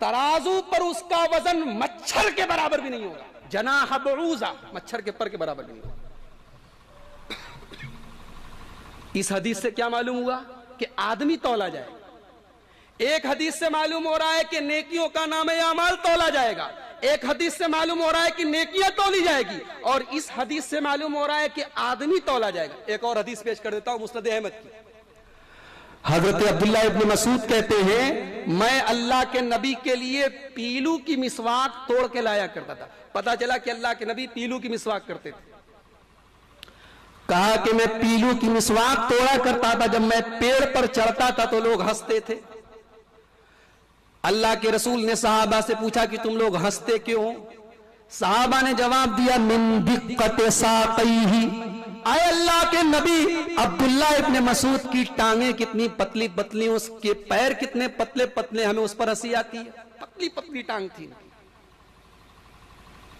ترازو پر اس کا وزن مچھر کے برابر بھی نہیں ہوگا، جناح بعوضہ، مچھر کے پر کے برابر بھی نہیں ہوگا۔ اس حدیث سے کیا معلوم ہوا کہ آدمی تولا جائے گا۔ ایک حدیث سے معلوم ہو رہا ہے کہ نیکیوں کا نامہ اعمال تولا جائے گا، ایک حدیث سے معلوم ہو رہا ہے کہ نیکیاں تولی جائے گی، اور اس حدیث سے معلوم ہو رہا ہے کہ آدمی تولا جائے گا۔ ایک اور حدیث پیش کر دیتا ہوں مسند احمد کی۔ حضرت عبداللہ ابن مسعود کہتے ہیں میں اللہ کے نبی کے لیے پیلو کی مسواک توڑ کے لایا کرتا تھا۔ پتا چلا کہ اللہ کے نبی پیلو کی مسواک کرتے تھے۔ کہا کہ میں پیلو کی مسواک توڑا کرتا تھا، جب میں پیڑ پر چڑھتا تھا تو لوگ ہنستے تھے۔ اللہ کے رسول نے صحابہ سے پوچھا کہ تم لوگ ہنستے کیوں؟ صحابہ نے جواب دیا من دقت ساقیہ، اے اللہ کے نبی عبداللہ ابن مسعود کی ٹانگیں کتنی پتلی پتلی، اس کے پیر کتنے پتلے پتلے، ہمیں اس پر ہنسی آتی ہے۔ پتلی پتلی ٹانگ تھی،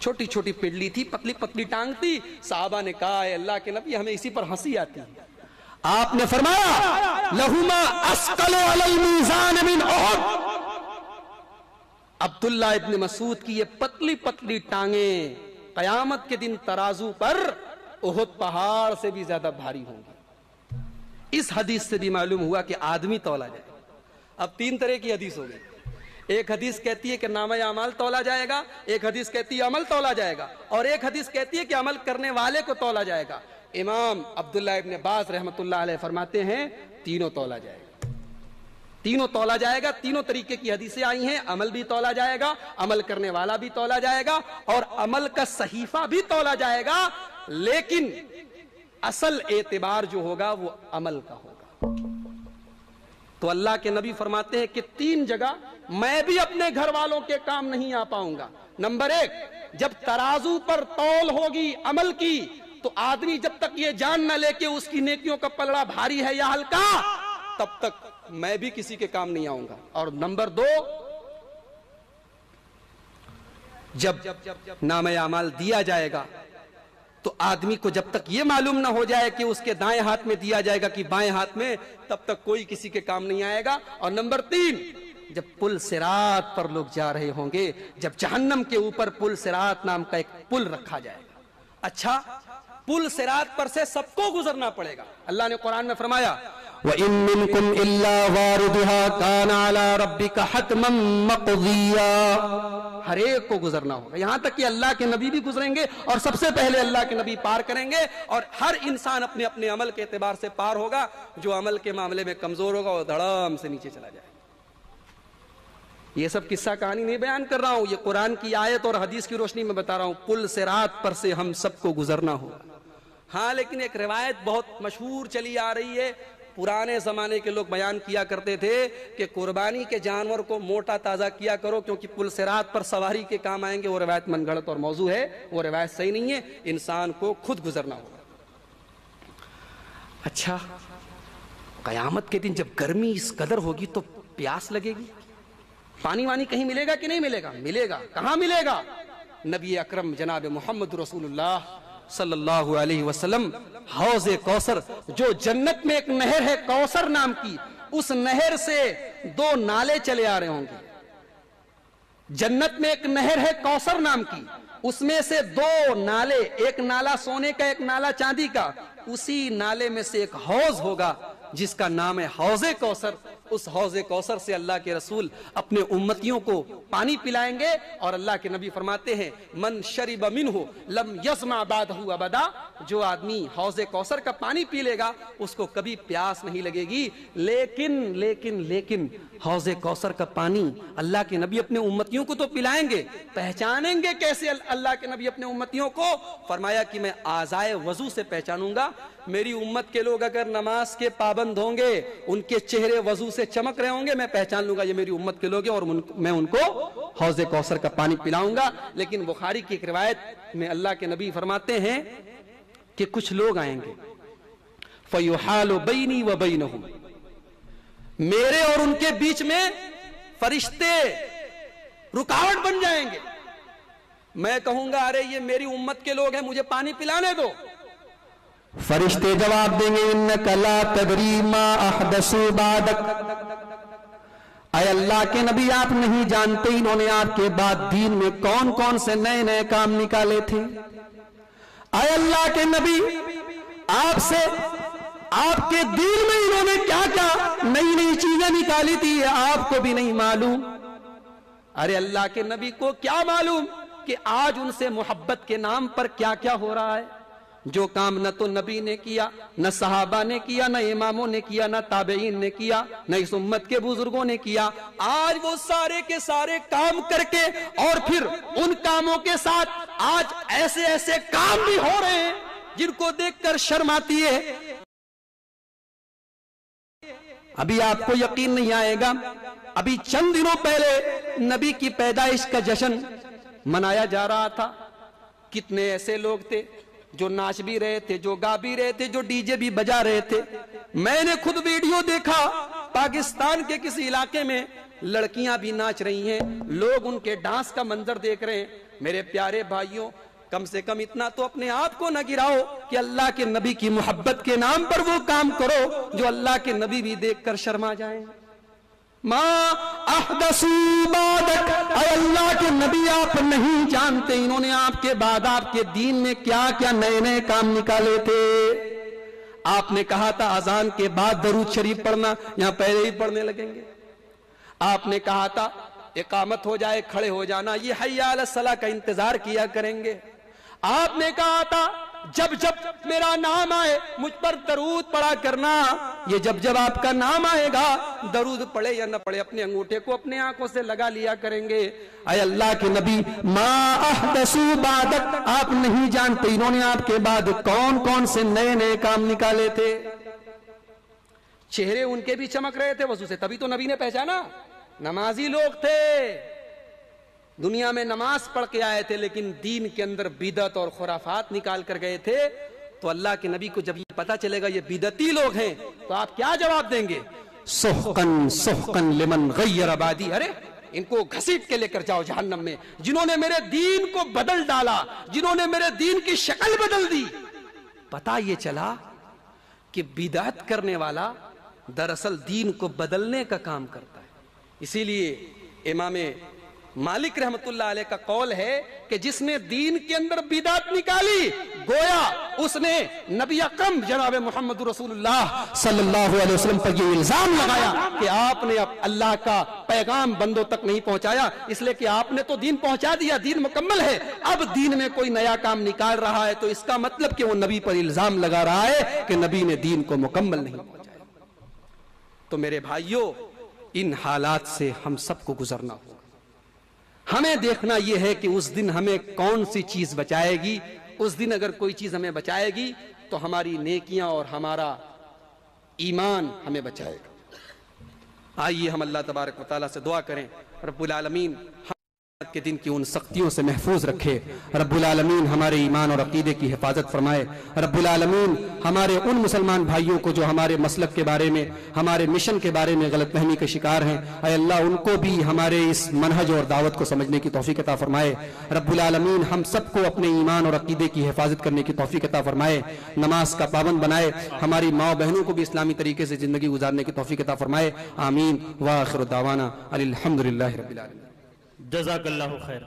چھوٹی چھوٹی پڈلی تھی، پتلی پتلی ٹانگ تھی۔ صحابہ نے کہا اے اللہ کے نبی ہمیں اسی پر ہنسی آتی ہے۔ آپ نے فرمایا لہما اسقل علی المیزان من احد، عبداللہ ابن مسعود کی یہ پتلی پتلی ٹانگیں قیامت کے دن ترازو پر احد پہاڑ سے بھی زیادہ بھاری ہوں گی۔ اس حدیث سے بھی معلوم ہوا کہ آدمی تولا جائے گا۔ اب تین طرح کی حدیث ہو گئی، ایک حدیث کہتی ہے کہ نامہ اعمال تولا جائے گا، ایک حدیث کہتی ہے عمل تولا جائے گا، اور ایک حدیث کہتی ہے کہ عمل کرنے والے کو تولا جائے گا۔ امام عبداللہ ابن باز رحمۃ اللہ علیہ فرماتے ہیں تینوں تولا جائے گا، تینوں تولا جائے گا۔ تینوں طریقے کی حدیثیں آئی ہیں، عمل بھی تولا جائے گا، عمل کرنے والا بھی تولا جائے گا، اور عمل کا صحیفہ بھی تولا جائے گا، لیکن اصل اعتبار جو ہوگا وہ عمل کا ہوگا۔ تو اللہ کے نبی فرماتے ہیں کہ تین جگہ میں بھی اپنے گھر والوں کے کام نہیں آ پاؤں گا۔ نمبر ایک، جب ترازو پر تول ہوگی عمل کی تو آدمی جب تک یہ جان نہ لے کہ اس کی نیکیوں کا پلڑا بھاری ہے یا ہلکا، تب تک میں بھی کسی کے کام نہیں آؤں گا۔ اور نمبر دو، جب نامہ اعمال دیا جائے گا تو آدمی کو جب تک یہ معلوم نہ ہو جائے کہ اس کے دائیں ہاتھ میں دیا جائے گا کہ بائیں ہاتھ میں، تب تک کوئی کسی کے کام نہیں آئے گا۔ اور نمبر تین، جب پل صراط پر لوگ جا رہے ہوں گے، جب جہنم کے اوپر پل صراط نام کا ایک پل رکھا جائے گا، اچھا پل صراط پر سے سب کو گزرنا پڑے گا۔ اللہ نے قرآن میں فرمایا وَإِن مِّنكُمْ إِلَّا وَارِدُهَا كَانَ عَلَى رَبِّكَ حَتْمًا مَّقْضِيًّا، ہر ایک کو گزرنا ہوگا، یہاں تک کہ اللہ کے نبی بھی گزریں گے، اور سب سے پہلے اللہ کے نبی پار کریں گے، اور ہر انسان اپنے اپنے عمل کے اعتبار سے پار ہوگا۔ جو عمل کے معاملے میں کمزور ہوگا وہ دھڑام سے نیچے چلا جائے گا۔ یہ سب قصہ کہانی نہیں بیان کر رہا ہوں، یہ قرآن کی آیت اور حدیث کی روشنی میں بتا رہا ہوں۔ پل صراط پر سے ہم سب کو گزرنا ہوگا، ہاں لیکن ایک روایت بہت مشہور چلی آ رہی ہے، پرانے زمانے کے لوگ بیان کیا کرتے تھے کہ قربانی کے جانور کو موٹا تازہ کیا کرو کیونکہ پل صراط پر سواری کے کام آئیں گے. وہ روایت من گھڑت اور موضوع ہے، وہ روایت صحیح نہیں ہے. انسان کو خود گزرنا ہوگا. اچھا، قیامت کے دن جب گرمی اس قدر ہوگی تو پیاس لگے گی، پانی وانی کہیں ملے گا کہ نہیں ملے گا؟ ملے گا. کہاں ملے گا؟ نبی اکرم جناب محمد رسول اللہ صلی اللہ علیہ وسلم حوض کوثر، جو جنت میں ایک نہر ہے کوثر نام کی، اس نہر سے 2 نالے چلے آ رہے ہوں گے. جنت میں ایک نہر ہے کوثر نام کی، اس میں سے 2 نالے، ایک نالا سونے کا ایک نالا چاندی کا، اسی نالے میں سے ایک حوض ہوگا جس کا نام ہے حوض کوثر. اس حوض کوثر سے اللہ کے رسول اپنے امتیوں کو پانی پلائیں گے اور اللہ کے نبی فرماتے ہیں من شرب منہ لم یظمأ بعدہ ابدا. جو آدمی حوض کوثر کا پانی پی لے گا اس کو کبھی پیاس نہیں لگے گی. لیکن حوض کوثر کا پانی اللہ کے نبی اپنے امتیوں کو تو پلائیں گے، پہچانیں گے کیسے اللہ کے نبی اپنے امتیوں کو؟ فرمایا کہ میں اعضائے وضو سے پہچانوں گا. میری امت کے لوگ اگر نماز کے پابند ہوں گے، ان کے چہرے وضو سے چمک رہے ہوں گے، میں پہچان لوں گا یہ میری امت کے لوگ ہیں اور میں ان کو حوض کوثر کا پانی پلاؤں گا. لیکن بخاری کی ایک روایت میں اللہ کے نبی فرماتے ہیں کہ کچھ لوگ آئیں گے فَيُحَالُ بَيْنِي وَبَيْنَهُمْ، میرے اور ان کے بیچ میں فرشتے رکاوٹ بن جائیں گے. میں کہوں گا ارے یہ میری امت کے لوگ ہیں، مجھے پانی پلانے دو. فرشتے جواب دیں گے اِنَّكَ لَا تَدْرِي مَا أَحْدَثُوا بَعْدَكَ، اے اللہ کے نبی آپ نہیں جانتے انہوں نے آپ کے بعد دین میں کون کون سے نئے نئے کام نکالے تھے. اے اللہ کے نبی آپ سے آپ کے دین میں انہوں نے کیا کیا نئی نئی چیزیں نکالی تھی آپ کو بھی نہیں معلوم. ارے اللہ کے نبی کو کیا معلوم کہ آج ان سے محبت کے نام پر کیا کیا ہو رہا ہے؟ جو کام نہ تو نبی نے کیا، نہ صحابہ نے کیا، نہ اماموں نے کیا، نہ تابعین نے کیا، نہ اس امت کے بزرگوں نے کیا. آج وہ سارے کے سارے کام کر کے اور پھر ان کاموں کے ساتھ آج ایسے ایسے کام بھی ہو رہے ہیں جن کو دیکھ کر شرم آتی ہے. ابھی آپ کو یقین نہیں آئے گا، ابھی چند دنوں پہلے نبی کی پیدائش کا جشن منایا جا رہا تھا. کتنے ایسے لوگ تھے جو ناچ بھی رہے تھے، جو گا بھی رہے تھے، جو ڈی جے بھی بجا رہے تھے. میں نے خود ویڈیو دیکھا، پاکستان کے کسی علاقے میں لڑکیاں بھی ناچ رہی ہیں، لوگ ان کے ڈانس کا منظر دیکھ رہے ہیں. میرے پیارے بھائیوں، کم سے کم اتنا تو اپنے آپ کو نہ گراؤ کہ اللہ کے نبی کی محبت کے نام پر وہ کام کرو جو اللہ کے نبی بھی دیکھ کر شرما جائیں. ما احدثوا بعدک، اے اللہ کے نبی آپ نہیں جانتے انہوں نے آپ کے بعد آپ کے دین میں کیا کیا نئے نئے کام نکالے تھے. آپ نے کہا تھا اذان کے بعد درود شریف پڑھنا، یہاں پہلے ہی پڑھنے لگیں گے. آپ نے کہا تھا اقامت ہو جائے کھڑے ہو جانا، یہ حی علی الصلاۃ کا انتظار کیا کریں گے. آپ نے کہا تھا جب جب میرا نام آئے مجھ پر درود پڑھا کرنا، یہ جب جب آپ کا نام آئے گا درود پڑھے یا نہ پڑھے اپنے انگوٹھے کو اپنے آنکھوں سے لگا لیا کریں گے. اے اللہ کے نبی ما احدثوا بعدک، آپ نہیں جانتے انہوں نے آپ کے بعد کون کون سے نئے نئے کام نکالے تھے. چہرے ان کے بھی چمک رہے تھے وضو سے، تبھی تو نبی نے پہچانا. نمازی لوگ تھے، دنیا میں نماز پڑھ کے آئے تھے، لیکن دین کے اندر بدعت اور خرافات نکال کر گئے تھے. تو اللہ کے نبی کو جب یہ پتا چلے گا یہ بدعتی لوگ ہیں تو آپ کیا جواب دیں گے؟ سحقن سحقن لمن غیر بعدی، ارے ان کو گھسیٹ کے لے کر جاؤ جہنم میں، جنہوں نے میرے دین کو بدل ڈالا، جنہوں نے میرے دین کی شکل بدل دی. پتا یہ چلا کہ بدعت کرنے والا دراصل دین کو بدلنے کا کام کرتا ہے. اسی لیے امام مالک رحمت اللہ علیہ کا قول ہے کہ جس نے دین کے اندر بدعت نکالی گویا اس نے نبی اکرم جناب محمد رسول اللہ صلی اللہ علیہ وسلم پر یہ الزام لگایا کہ آپ نے اللہ کا پیغام بندوں تک نہیں پہنچایا، اس لیے کہ آپ نے تو دین پہنچا دیا، دین مکمل ہے، اب دین میں کوئی نیا کام نکال رہا ہے تو اس کا مطلب کہ وہ نبی پر الزام لگا رہا ہے کہ نبی نے دین کو مکمل نہیں پہنچایا. تو میرے بھائیوں، ان حالات سے ہم سب کو گزرنا ہوگا. ہمیں دیکھنا یہ ہے کہ اس دن ہمیں کون سی چیز بچائے گی. اس دن اگر کوئی چیز ہمیں بچائے گی تو ہماری نیکیاں اور ہمارا ایمان ہمیں بچائے گا۔ آئیے ہم اللہ تبارک و تعالیٰ سے دعا کریں، رب العالمین کے دن کی ان سختیوں سے محفوظ رکھے، رب العالمین ہمارے ایمان اور عقیدے کی حفاظت فرمائے، رب العالمین ہمارے ان مسلمان بھائیوں کو جو ہمارے مسلک کے بارے میں، ہمارے مشن کے بارے میں غلط فہمی کے شکار ہیں، اے اللہ ان کو بھی ہمارے اس منہج اور دعوت کو سمجھنے کی توفیق عطا فرمائے، رب العالمین ہم سب کو اپنے ایمان اور عقیدے کی حفاظت کرنے کی توفیق عطا فرمائے، نماز کا پابند بنائے، ہماری ماں بہنوں کو بھی اسلامی طریقے سے زندگی گزارنے کی توفیق عطا فرمائے، آمین، وآخر دعوانا الحمدللہ رب العالمین۔ جزاک اللہ خیر۔